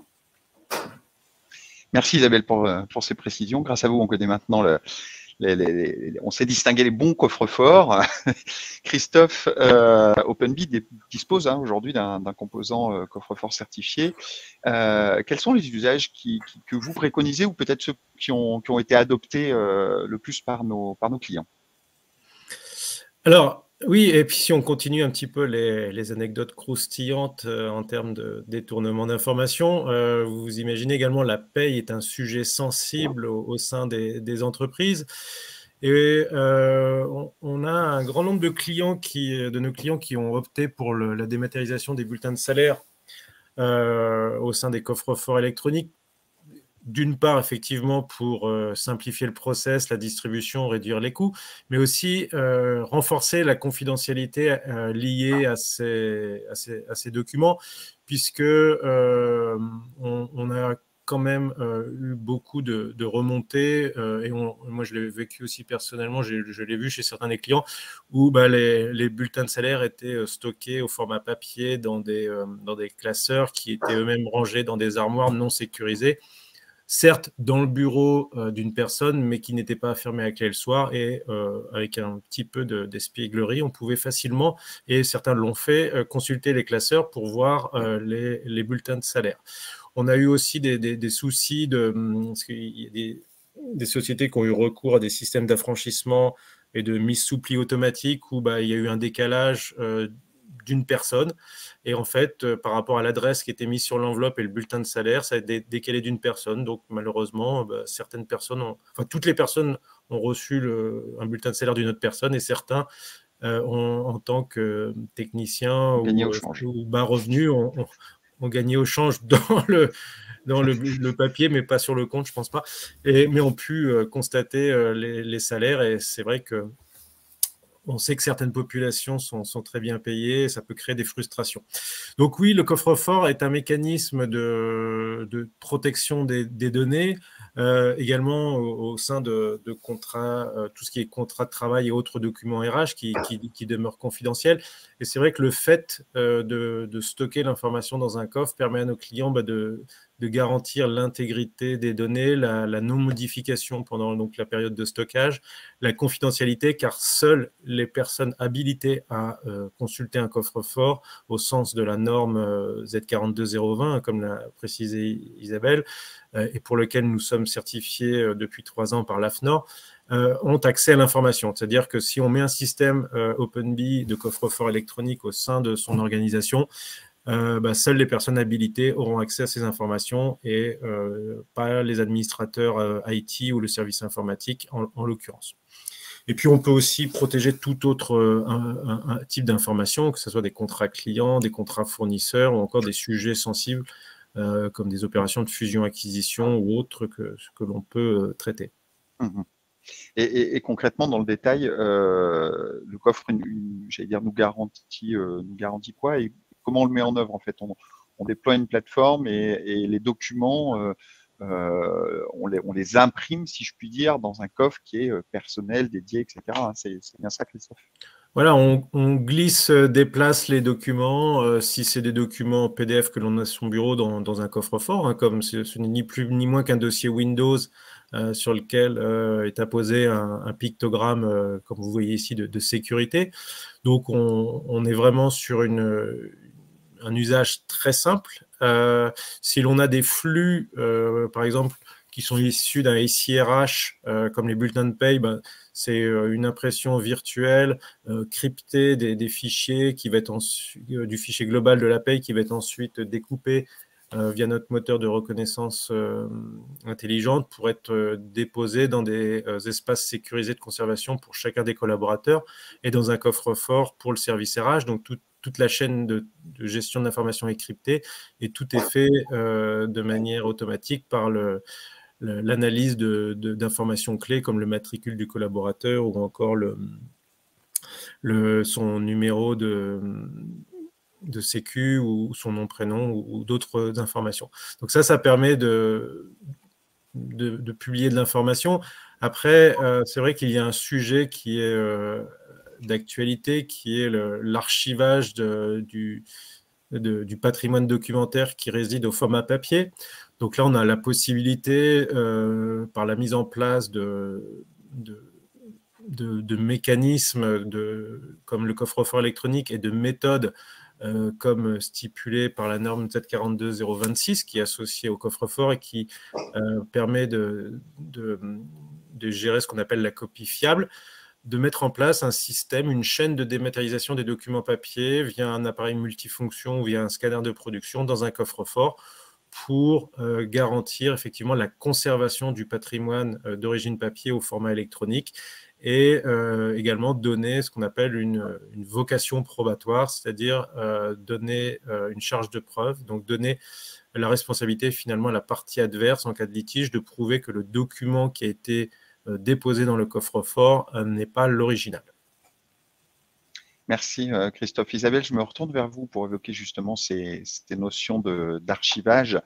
Merci Isabelle pour ces précisions. Grâce à vous, on connaît maintenant on sait distinguer les bons coffres-forts. Christophe, OpenBee dispose aujourd'hui d'un composant coffre-fort certifié. Quels sont les usages que vous préconisez ou peut-être ceux qui ont été adoptés le plus par nos clients? Alors, oui, et puis si on continue un petit peu les anecdotes croustillantes en termes de détournement d'informations, vous imaginez également la paye est un sujet sensible au sein des entreprises. Et on a un grand nombre de nos clients qui ont opté pour la dématérialisation des bulletins de salaire au sein des coffres-forts électroniques. D'une part, effectivement, pour simplifier le process, la distribution, réduire les coûts, mais aussi renforcer la confidentialité liée à ces documents, puisque on a quand même eu beaucoup de remontées, et moi je l'ai vécu aussi personnellement, je l'ai vu chez certains des clients, où les bulletins de salaire étaient stockés au format papier dans des classeurs qui étaient eux-mêmes rangés dans des armoires non sécurisées, certes dans le bureau d'une personne, mais qui n'était pas fermé à clé le soir, et avec un petit peu d'espièglerie, on pouvait facilement, et certains l'ont fait, consulter les classeurs pour voir les bulletins de salaire. On a eu aussi des soucis parce qu'il y a des sociétés qui ont eu recours à des systèmes d'affranchissement et de mise sous pli automatique où il y a eu un décalage d'une personne. Et en fait, par rapport à l'adresse qui était mise sur l'enveloppe et le bulletin de salaire, ça a été décalé d'une personne. Donc, malheureusement, certaines personnes toutes les personnes ont reçu un bulletin de salaire d'une autre personne, et certains, en tant que technicien ou bas revenu, ont gagné au change dans le papier, mais pas sur le compte, je pense pas. Mais ont pu constater les salaires, et c'est vrai que on sait que certaines populations sont très bien payées, et ça peut créer des frustrations. Donc oui, le coffre-fort est un mécanisme de protection des données, également au sein de contrats, tout ce qui est contrat de travail et autres documents RH qui demeurent confidentiels. Et c'est vrai que le fait de stocker l'information dans un coffre permet à nos clients de garantir l'intégrité des données, la non-modification pendant la période de stockage, la confidentialité, car seules les personnes habilitées à consulter un coffre-fort au sens de la norme Z42020, comme l'a précisé Isabelle, et pour lequel nous sommes certifiés depuis 3 ans par l'AFNOR, ont accès à l'information. C'est-à-dire que si on met un système OpenBee de coffre-fort électronique au sein de son organisation, seules les personnes habilitées auront accès à ces informations, et pas les administrateurs IT ou le service informatique en l'occurrence. Et puis, on peut aussi protéger tout autre un type d'information, que ce soit des contrats clients, des contrats fournisseurs, ou encore des sujets sensibles comme des opérations de fusion-acquisition ou autres que l'on peut traiter. Mmh. Et concrètement, dans le détail, le coffre, j'allais dire, nous garantit quoi, et comment on le met en œuvre en fait? On déploie une plateforme, et les documents, on les imprime, si je puis dire, dans un coffre qui est personnel, dédié, etc. C'est bien ça, Christophe? Voilà, on glisse, déplace les documents, si c'est des documents PDF que l'on a sur son bureau, dans un coffre-fort, comme ce n'est ni plus ni moins qu'un dossier Windows sur lequel est apposé un pictogramme, comme vous voyez ici, de sécurité. Donc, on est vraiment sur un usage très simple. Si l'on a des flux, par exemple, qui sont issus d'un SIRH, comme les bulletins de paye, c'est une impression virtuelle cryptée des fichiers qui va être du fichier global de la paye, qui va être ensuite découpé via notre moteur de reconnaissance intelligente pour être déposé dans des espaces sécurisés de conservation pour chacun des collaborateurs, et dans un coffre-fort pour le service RH. Donc toute la chaîne de gestion de l'information est cryptée, et tout est fait de manière automatique par l'analyse d'informations clés comme le matricule du collaborateur, ou encore son numéro de sécu, ou son nom, prénom, ou d'autres informations. Donc ça permet de publier de l'information. Après, c'est vrai qu'il y a un sujet qui est d'actualité, qui est l'archivage du patrimoine documentaire qui réside au format papier. Donc là, on a la possibilité, par la mise en place de mécanismes comme le coffre-fort électronique, et de méthodes comme stipulé par la norme Z42026, qui est associée au coffre-fort et qui permet de gérer ce qu'on appelle la copie fiable, de mettre en place un système, une chaîne de dématérialisation des documents papier via un appareil multifonction ou via un scanner de production dans un coffre-fort, pour garantir effectivement la conservation du patrimoine d'origine papier au format électronique, et également donner ce qu'on appelle une vocation probatoire, c'est-à-dire donner une charge de preuve, donc donner la responsabilité finalement à la partie adverse en cas de litige de prouver que le document qui a été déposé dans le coffre-fort n'est pas l'original. Merci Christophe. Isabelle, je me retourne vers vous pour évoquer justement ces notions d'archivage.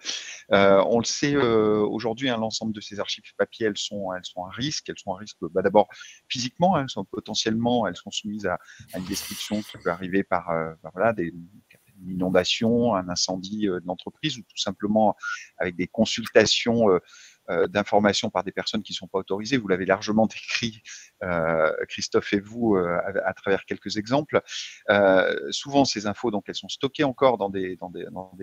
On le sait aujourd'hui, hein, l'ensemble de ces archives papier, elles sont à risque. Elles sont à risque d'abord physiquement, hein, elles sont soumises à une destruction qui peut arriver par voilà, une inondation, un incendie de l'entreprise ou tout simplement avec des consultations d'informations par des personnes qui ne sont pas autorisées. Vous l'avez largement décrit, Christophe et vous, à travers quelques exemples. Souvent, ces infos, donc, elles sont stockées encore dans des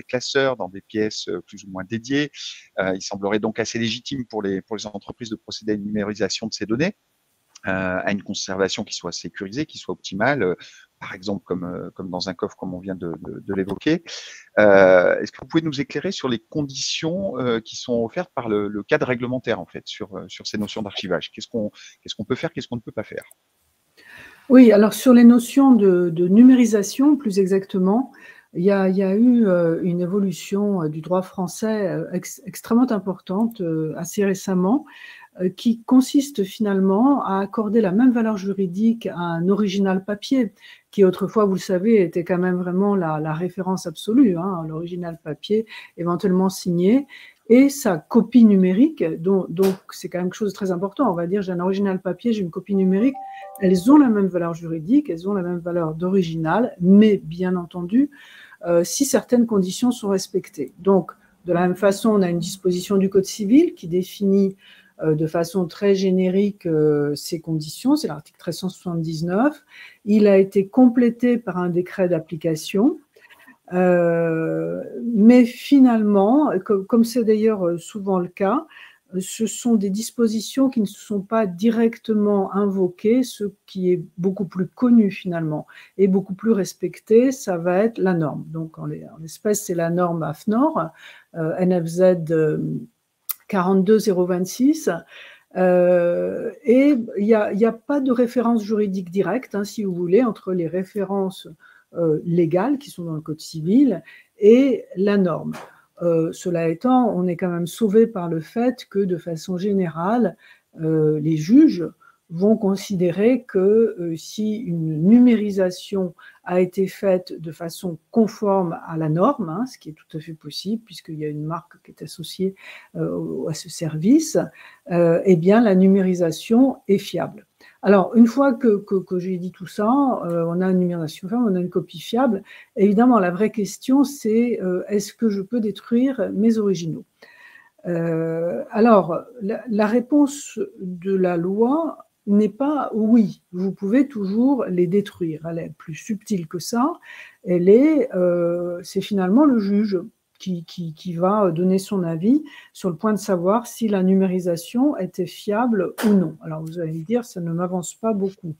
classeurs, dans des pièces plus ou moins dédiées. Il semblerait donc assez légitime pour les entreprises de procéder à une numérisation de ces données, à une conservation qui soit sécurisée, qui soit optimale, par exemple comme dans un coffre, comme on vient de l'évoquer. Est-ce que vous pouvez nous éclairer sur les conditions qui sont offertes par le cadre réglementaire en fait sur ces notions d'archivage? Qu'est-ce qu'on peut faire, qu'est-ce qu'on ne peut pas faire? Oui, alors sur les notions de numérisation, plus exactement, il y a eu une évolution du droit français extrêmement importante assez récemment, qui consiste finalement à accorder la même valeur juridique à un original papier, qui autrefois, vous le savez, était quand même vraiment la référence absolue, hein, l'original papier éventuellement signé, et sa copie numérique, donc c'est quand même quelque chose de très important. On va dire, j'ai un original papier, j'ai une copie numérique, elles ont la même valeur juridique, elles ont la même valeur d'original, mais bien entendu, si certaines conditions sont respectées. Donc, de la même façon, on a une disposition du Code civil qui définit de façon très générique ces conditions, c'est l'article 1379. Il a été complété par un décret d'application, mais finalement, comme c'est d'ailleurs souvent le cas, ce sont des dispositions qui ne sont pas directement invoquées, ce qui est beaucoup plus connu finalement et beaucoup plus respecté, ça va être la norme. Donc en l'espèce, c'est la norme AFNOR, NFZ 42026, et il n'y a pas de référence juridique directe, hein, si vous voulez, entre les références légales qui sont dans le Code civil et la norme. Cela étant, on est quand même sauvé par le fait que, de façon générale, les juges vont considérer que si une numérisation a été faite de façon conforme à la norme, hein, ce qui est tout à fait possible puisqu'il y a une marque qui est associée à ce service, eh bien la numérisation est fiable. Alors, une fois que j'ai dit tout ça, on a une numérisation fiable, on a une copie fiable. Évidemment, la vraie question, c'est est-ce que je peux détruire mes originaux? Alors, la réponse de la loi n'est pas oui, vous pouvez toujours les détruire. Elle est plus subtile que ça. C'est finalement le juge qui va donner son avis sur le point de savoir si la numérisation était fiable ou non. Alors vous allez me dire, ça ne m'avance pas beaucoup.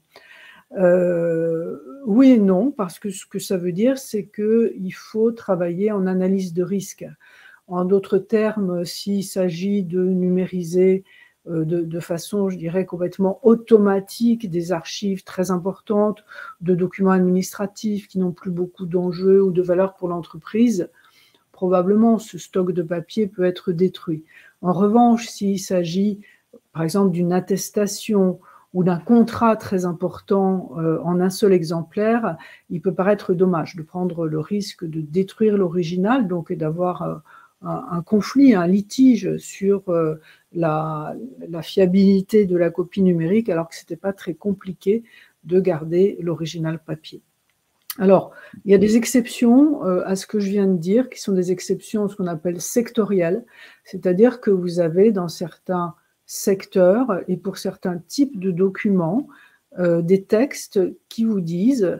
Oui et non, parce que ce que ça veut dire, c'est qu'il faut travailler en analyse de risque. En d'autres termes, s'il s'agit de numériser de façon, je dirais, complètement automatique des archives très importantes, de documents administratifs qui n'ont plus beaucoup d'enjeux ou de valeur pour l'entreprise, probablement ce stock de papier peut être détruit. En revanche, s'il s'agit, par exemple, d'une attestation ou d'un contrat très important en un seul exemplaire, il peut paraître dommage de prendre le risque de détruire l'original, donc d'avoir un conflit, un litige sur la fiabilité de la copie numérique, alors que ce n'était pas très compliqué de garder l'original papier. Alors, il y a des exceptions à ce que je viens de dire, qui sont des exceptions, ce qu'on appelle sectorielles, c'est-à-dire que vous avez dans certains secteurs et pour certains types de documents des textes qui vous disent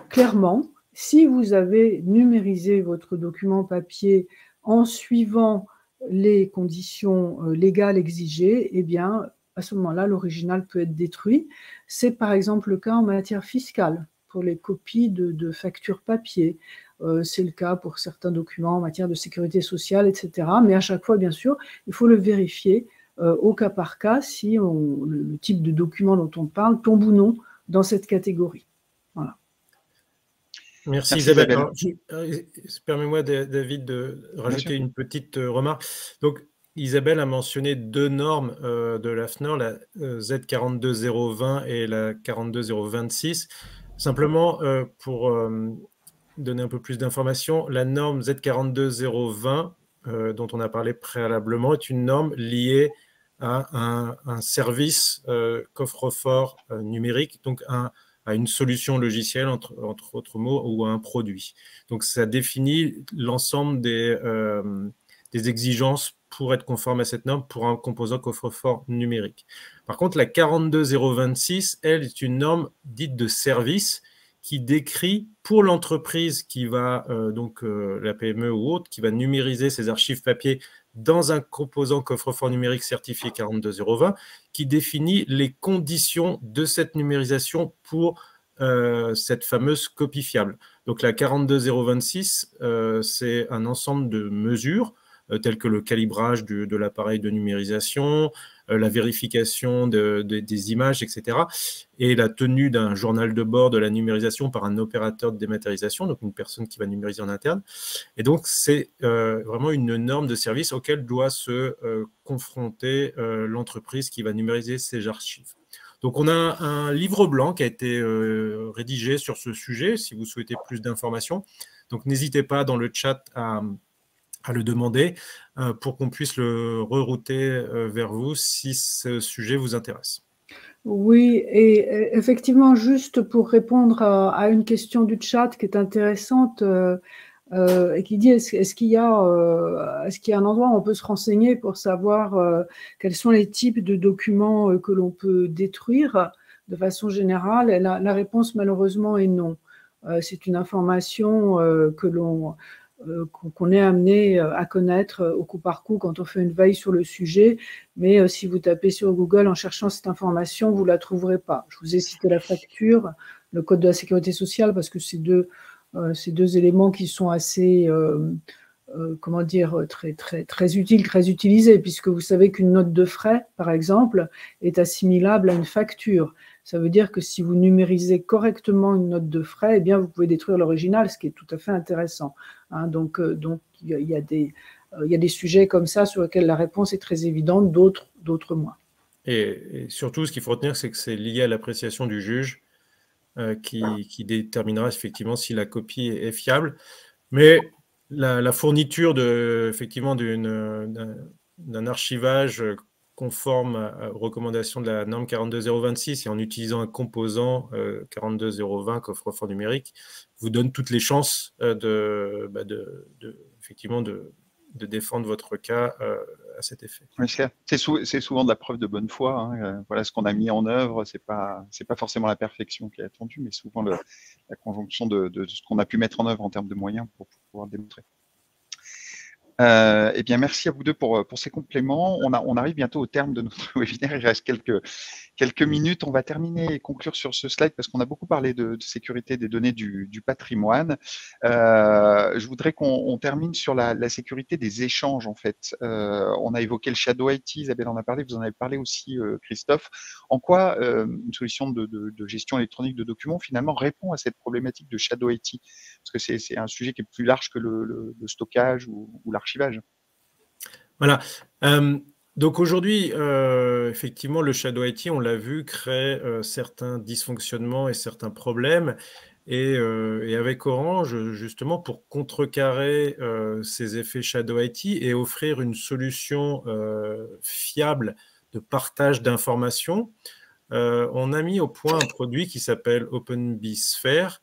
clairement, si vous avez numérisé votre document papier en suivant les conditions légales exigées, eh bien, à ce moment-là, l'original peut être détruit. C'est par exemple le cas en matière fiscale, pour les copies de factures papier. C'est le cas pour certains documents en matière de sécurité sociale, etc. Mais à chaque fois, bien sûr, il faut le vérifier au cas par cas si le type de document dont on parle tombe ou non dans cette catégorie. Voilà. Merci Isabelle. Permets-moi, David, de rajouter une petite remarque. Donc, Isabelle a mentionné deux normes de l'AFNOR, la Z42020 et la 42026. Simplement, pour donner un peu plus d'informations, la norme Z42020, dont on a parlé préalablement, est une norme liée à un service coffre-fort numérique, donc à une solution logicielle, entre autres mots, ou à un produit. Donc, ça définit l'ensemble des exigences pour être conforme à cette norme pour un composant coffre-fort numérique. Par contre, la 42026, elle, est une norme dite de service qui décrit pour l'entreprise qui va, la PME ou autre, qui va numériser ses archives papier dans un composant coffre-fort numérique certifié 42020, qui définit les conditions de cette numérisation pour cette fameuse copie fiable. Donc la 42026, c'est un ensemble de mesures telles que le calibrage de l'appareil de numérisation, la vérification des images, etc. et la tenue d'un journal de bord de la numérisation par un opérateur de dématérialisation, donc une personne qui va numériser en interne. Et donc, c'est vraiment une norme de service auquel doit se confronter l'entreprise qui va numériser ses archives. Donc, on a un livre blanc qui a été rédigé sur ce sujet, si vous souhaitez plus d'informations. Donc, n'hésitez pas dans le chat à le demander pour qu'on puisse le rerouter vers vous si ce sujet vous intéresse. Oui, et effectivement, juste pour répondre à une question du chat qui est intéressante et qui dit est-ce qu'il y a un endroit où on peut se renseigner pour savoir quels sont les types de documents que l'on peut détruire de façon générale? Et la réponse malheureusement est non. C'est une information qu'on est amené à connaître au coup par coup quand on fait une veille sur le sujet, mais si vous tapez sur Google en cherchant cette information, vous ne la trouverez pas. Je vous ai cité la facture, le code de la sécurité sociale, parce que c'est deux éléments qui sont assez, comment dire, très utiles, très utilisés, puisque vous savez qu'une note de frais, par exemple, est assimilable à une facture. Ça veut dire que si vous numérisez correctement une note de frais, eh bien, vous pouvez détruire l'original, ce qui est tout à fait intéressant. Hein, donc, il y a des sujets comme ça sur lesquels la réponse est très évidente, d'autres moins. Et surtout, ce qu'il faut retenir, c'est que c'est lié à l'appréciation du juge qui déterminera effectivement si la copie est fiable. Mais la fourniture effectivement d'un archivage conforme aux recommandations de la norme 42026 et en utilisant un composant 42020 coffre-fort numérique vous donne toutes les chances effectivement de défendre votre cas à cet effet. C'est souvent de la preuve de bonne foi. Hein. Voilà ce qu'on a mis en œuvre. C'est pas forcément la perfection qui est attendue, mais souvent la conjonction de ce qu'on a pu mettre en œuvre en termes de moyens pour pouvoir le démontrer. Eh bien, merci à vous deux pour ces compléments. On arrive bientôt au terme de notre webinaire. Il reste quelques minutes. On va terminer et conclure sur ce slide parce qu'on a beaucoup parlé de sécurité des données du patrimoine. Je voudrais qu'on termine sur la sécurité des échanges, en fait. On a évoqué le Shadow IT, Isabelle en a parlé, vous en avez parlé aussi, Christophe. En quoi une solution de gestion électronique de documents, finalement, répond à cette problématique de Shadow IT? Parce que c'est un sujet qui est plus large que le stockage ou l'archivage. Voilà. Donc aujourd'hui, effectivement, le Shadow IT, on l'a vu, crée certains dysfonctionnements et certains problèmes. Et avec Orange, justement, pour contrecarrer ces effets Shadow IT et offrir une solution fiable de partage d'informations, on a mis au point un produit qui s'appelle OpenBSphere,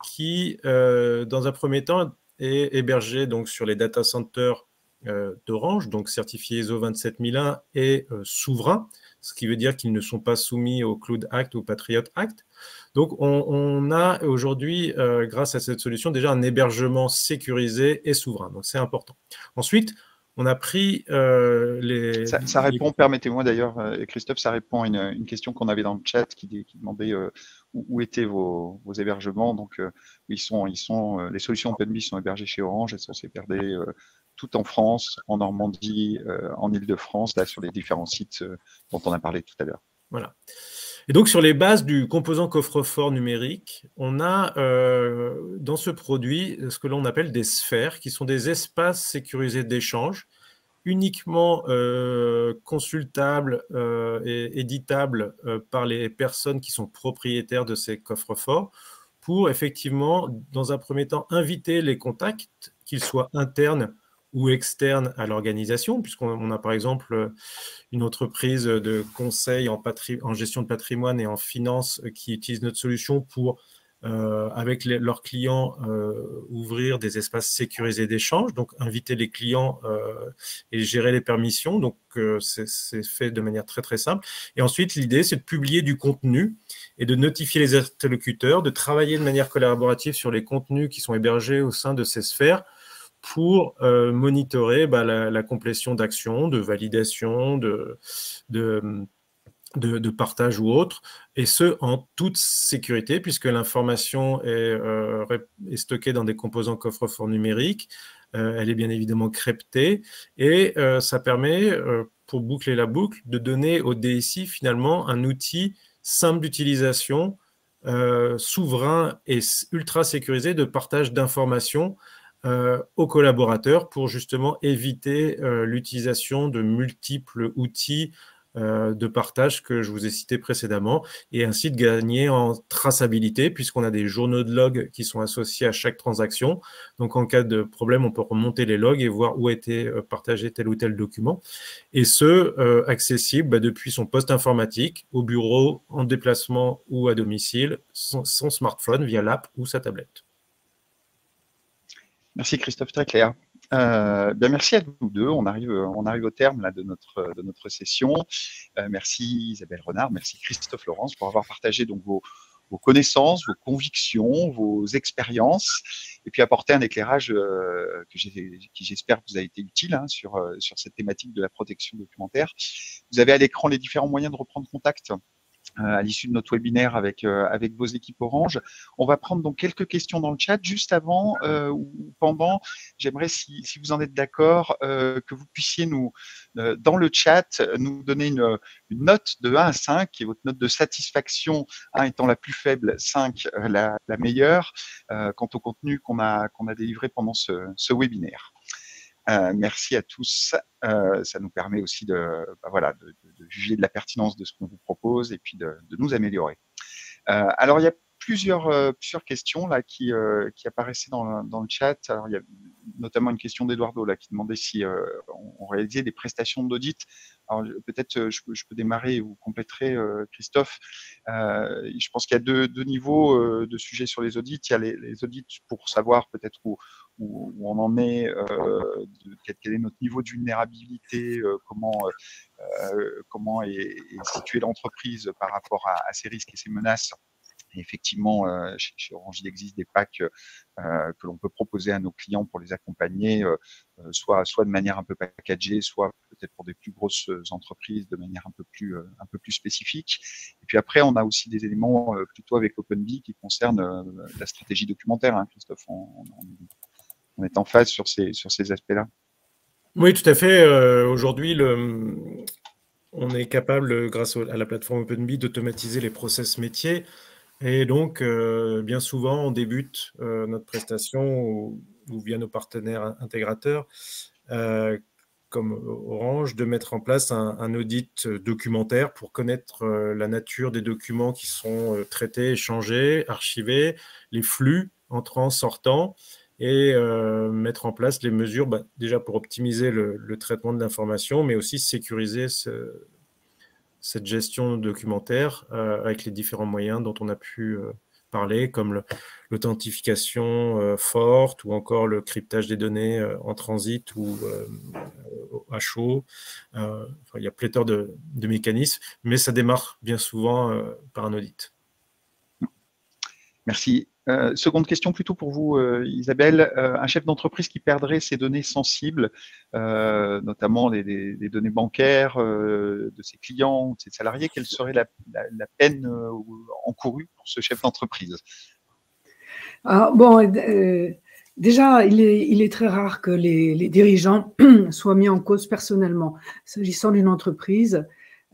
qui, dans un premier temps, est hébergé donc, sur les data centers d'Orange, donc certifié ISO 27001 et souverain, ce qui veut dire qu'ils ne sont pas soumis au Cloud Act ou Patriot Act. Donc, on a aujourd'hui, grâce à cette solution, déjà un hébergement sécurisé et souverain. Donc, c'est important. Ensuite, on a pris Ça répond, permettez-moi d'ailleurs, Christophe, ça répond à une question qu'on avait dans le chat qui demandait où étaient vos hébergements. Donc, les solutions OpenBSphere sont hébergées chez Orange, elles sont hébergées tout en France, en Normandie, en Île-de-France, là sur les différents sites dont on a parlé tout à l'heure. Voilà. Et donc, sur les bases du composant coffre-fort numérique, on a dans ce produit ce que l'on appelle des sphères, qui sont des espaces sécurisés d'échange, uniquement consultables et éditables par les personnes qui sont propriétaires de ces coffres-forts, pour effectivement, dans un premier temps, inviter les contacts, qu'ils soient internes ou externes à l'organisation, puisqu'on a par exemple une entreprise de conseil en gestion de patrimoine et en finance qui utilise notre solution pour, avec leurs clients, ouvrir des espaces sécurisés d'échange, donc inviter les clients et gérer les permissions. Donc, c'est fait de manière très, très simple. Et ensuite, l'idée, c'est de publier du contenu et de notifier les interlocuteurs, de travailler de manière collaborative sur les contenus qui sont hébergés au sein de ces sphères pour monitorer la complétion d'actions, de validation, de partage ou autre, et ce, en toute sécurité, puisque l'information est stockée dans des composants coffre-fort numériques, elle est bien évidemment cryptée, et ça permet, pour boucler la boucle, de donner au DSI finalement un outil simple d'utilisation, souverain et ultra sécurisé de partage d'informations aux collaborateurs pour justement éviter l'utilisation de multiples outils de partage que je vous ai cités précédemment, et ainsi de gagner en traçabilité, puisqu'on a des journaux de logs qui sont associés à chaque transaction. Donc, en cas de problème, on peut remonter les logs et voir où a été partagé tel ou tel document, et ce, accessible depuis son poste informatique, au bureau, en déplacement ou à domicile, son smartphone via l'app ou sa tablette. Merci Christophe, très clair. Bien, merci à nous deux. On arrive au terme là, de notre session. Merci Isabelle Renard, merci Christophe Laurence pour avoir partagé donc vos connaissances, vos convictions, vos expériences, et puis apporter un éclairage qui j'espère vous a été utile sur cette thématique de la protection documentaire. Vous avez à l'écran les différents moyens de reprendre contact à l'issue de notre webinaire avec vos équipes Orange. On va prendre donc quelques questions dans le chat. Juste avant ou pendant, j'aimerais, si vous en êtes d'accord, que vous puissiez nous, dans le chat, nous donner une note de 1 à 5, qui est votre note de satisfaction, 1 étant la plus faible, 5 la meilleure, quant au contenu qu'on a délivré pendant ce webinaire. Merci à tous. Ça nous permet aussi de juger de la pertinence de ce qu'on vous propose et puis de nous améliorer. Alors, il y a plusieurs questions là qui apparaissaient dans le chat. Alors, il y a notamment une question d'Eduardo là qui demandait si on réalisait des prestations d'audit. Alors peut-être je peux démarrer et vous compléterez, Christophe. Je pense qu'il y a deux niveaux de sujets sur les audits. Il y a les audits pour savoir peut-être où on en est, quel est notre niveau de vulnérabilité, comment est située l'entreprise par rapport à ces risques et ces menaces. Et effectivement, chez Orange, il existe des packs que l'on peut proposer à nos clients pour les accompagner, soit de manière un peu packagée, soit peut-être pour des plus grosses entreprises de manière un peu plus spécifique. Et puis après, on a aussi des éléments plutôt avec OpenBee qui concernent la stratégie documentaire, hein, Christophe. On est en phase sur ces aspects-là. Oui, tout à fait. Aujourd'hui, on est capable, grâce à la plateforme OpenBee, d'automatiser les process métiers. Et donc, bien souvent, on débute notre prestation ou via nos partenaires intégrateurs, comme Orange, de mettre en place un audit documentaire pour connaître la nature des documents qui sont traités, échangés, archivés, les flux entrants, sortants, et mettre en place les mesures, déjà pour optimiser le traitement de l'information, mais aussi sécuriser cette gestion documentaire avec les différents moyens dont on a pu parler, comme l'authentification forte ou encore le cryptage des données en transit ou à chaud. Il y a pléthore de mécanismes, mais ça démarre bien souvent par un audit. Merci. Seconde question plutôt pour vous, Isabelle. Un chef d'entreprise qui perdrait ses données sensibles, notamment les données bancaires de ses clients ou de ses salariés, quelle serait la peine encourue pour ce chef d'entreprise? Déjà, il est très rare que les dirigeants soient mis en cause personnellement. S'agissant d'une entreprise,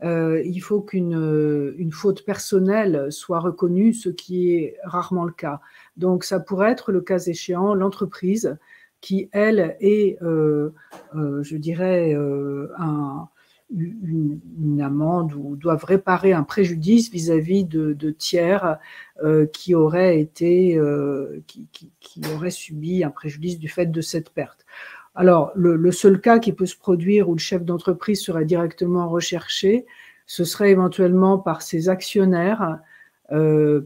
il faut qu'une faute personnelle soit reconnue, ce qui est rarement le cas. Donc, ça pourrait être, le cas échéant, l'entreprise qui, elle, est, je dirais, une amende ou doivent réparer un préjudice vis-à-vis de tiers qui auraient subi un préjudice du fait de cette perte. Alors, le seul cas qui peut se produire où le chef d'entreprise serait directement recherché, ce serait éventuellement par ses actionnaires,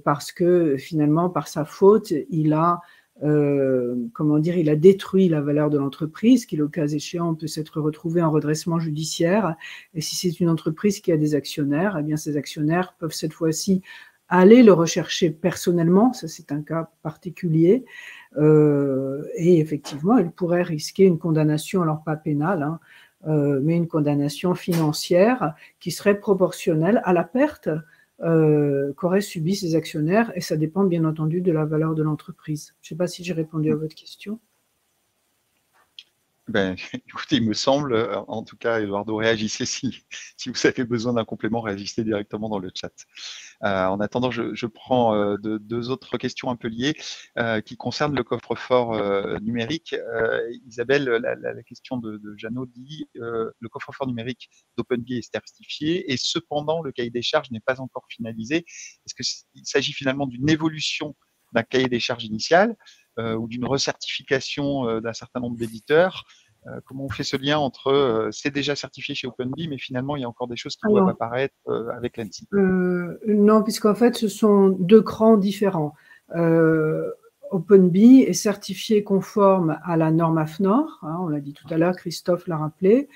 parce que finalement, par sa faute, il a détruit la valeur de l'entreprise, qui, le cas échéant, peut s'être retrouvé en redressement judiciaire. Et si c'est une entreprise qui a des actionnaires, eh bien, ces actionnaires peuvent cette fois-ci aller le rechercher personnellement, ça c'est un cas particulier, et effectivement, il pourrait risquer une condamnation, alors pas pénale, hein, mais une condamnation financière qui serait proportionnelle à la perte qu'auraient subi ces actionnaires, et ça dépend bien entendu de la valeur de l'entreprise. Je ne sais pas si j'ai répondu à votre question. Écoutez, il me semble, en tout cas, Eduardo, réagissez si vous avez besoin d'un complément, réagissez directement dans le chat. En attendant, je prends deux autres questions un peu liées qui concernent le coffre-fort numérique. Isabelle, la question de Jeannot dit le coffre-fort numérique d'OpenBee est certifié et cependant le cahier des charges n'est pas encore finalisé. Est-ce qu'il s'agit finalement d'une évolution d'un cahier des charges initial ou d'une recertification d'un certain nombre d'éditeurs? Comment on fait ce lien entre c'est déjà certifié chez OpenBee, mais finalement il y a encore des choses qui doivent apparaître avec l'ANSSI? Non, puisqu'en fait ce sont deux crans différents. OpenBee est certifié conforme à la norme AFNOR, hein, on l'a dit tout à l'heure, Christophe l'a rappelé,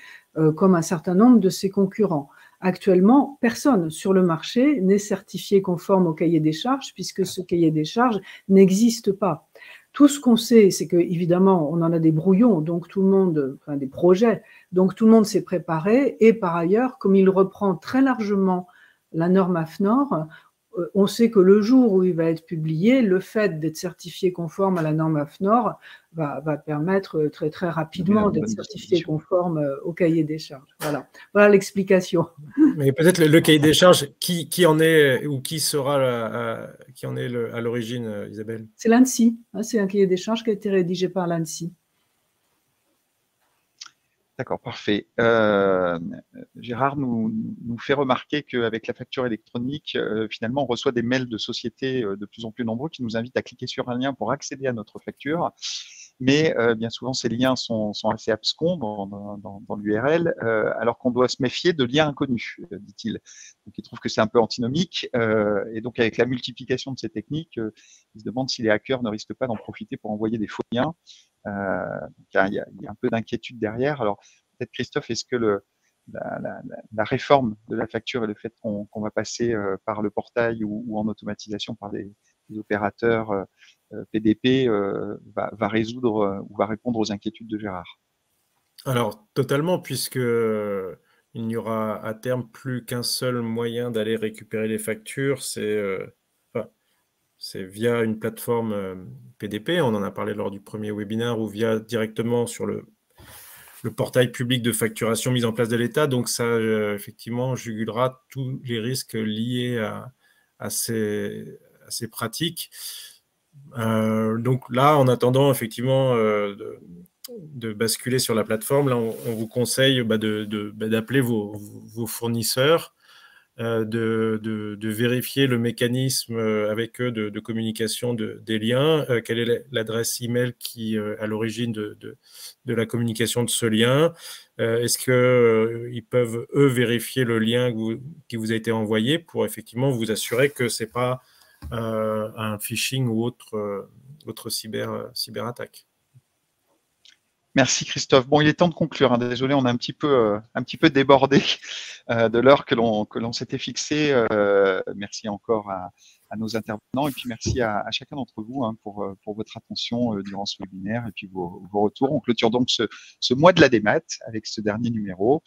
comme un certain nombre de ses concurrents. Actuellement, personne sur le marché n'est certifié conforme au cahier des charges, puisque ce cahier des charges n'existe pas. Tout ce qu'on sait, c'est que évidemment, on en a des brouillons, donc tout le monde, enfin des projets, donc tout le monde s'est préparé. Et par ailleurs, comme il reprend très largement la norme AFNOR, on sait que le jour où il va être publié, le fait d'être certifié conforme à la norme AFNOR va permettre très très rapidement d'être certifié conforme au cahier des charges. Voilà l'explication. Mais peut-être le cahier des charges, qui en est ou qui sera qui en est à l'origine, Isabelle? C'est l'ANSSI. C'est un cahier des charges qui a été rédigé par l'ANSSI. D'accord, parfait. Gérard nous fait remarquer qu'avec la facture électronique, finalement, on reçoit des mails de sociétés de plus en plus nombreux qui nous invitent à cliquer sur un lien pour accéder à notre facture. Mais bien souvent, ces liens sont assez abscons dans l'URL, alors qu'on doit se méfier de liens inconnus, dit-il. Donc, il trouve que c'est un peu antinomique. Et donc, avec la multiplication de ces techniques, il se demande si les hackers ne risquent pas d'en profiter pour envoyer des faux liens. Il y a un peu d'inquiétude derrière. Alors, peut-être, Christophe, est-ce que la réforme de la facture et le fait qu'on va passer par le portail ou en automatisation par des opérateurs PDP va résoudre ou va répondre aux inquiétudes de Gérard? Alors, totalement, puisque il n'y aura à terme plus qu'un seul moyen d'aller récupérer les factures, c'est via une plateforme PDP, on en a parlé lors du premier webinaire, ou via directement sur le portail public de facturation mis en place de l'État. Donc ça, effectivement, jugulera tous les risques liés à ces pratiques. Donc là, en attendant effectivement de basculer sur la plateforme, là, on vous conseille d'appeler vos fournisseurs, de vérifier le mécanisme avec eux de communication des liens, quelle est l'adresse email qui à l'origine de la communication de ce lien, est-ce qu'ils peuvent eux vérifier le lien qui vous a été envoyé pour effectivement vous assurer que c'est pas un phishing ou autre cyberattaque. Merci Christophe. Bon, il est temps de conclure. Désolé, on a un petit peu débordé de l'heure que l'on s'était fixé. Merci encore à nos intervenants et puis merci à chacun d'entre vous pour votre attention durant ce webinaire et puis vos retours. On clôture donc ce mois de la démat avec ce dernier numéro.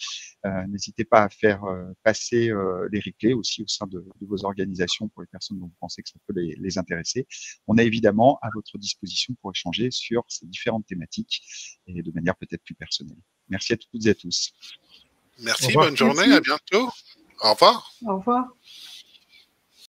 N'hésitez pas à faire passer les replays aussi au sein de vos organisations pour les personnes dont vous pensez que ça peut les intéresser. On est évidemment à votre disposition pour échanger sur ces différentes thématiques et de manière peut-être plus personnelle. Merci à toutes et à tous. Merci, bonne journée, à bientôt. Au revoir. Au revoir.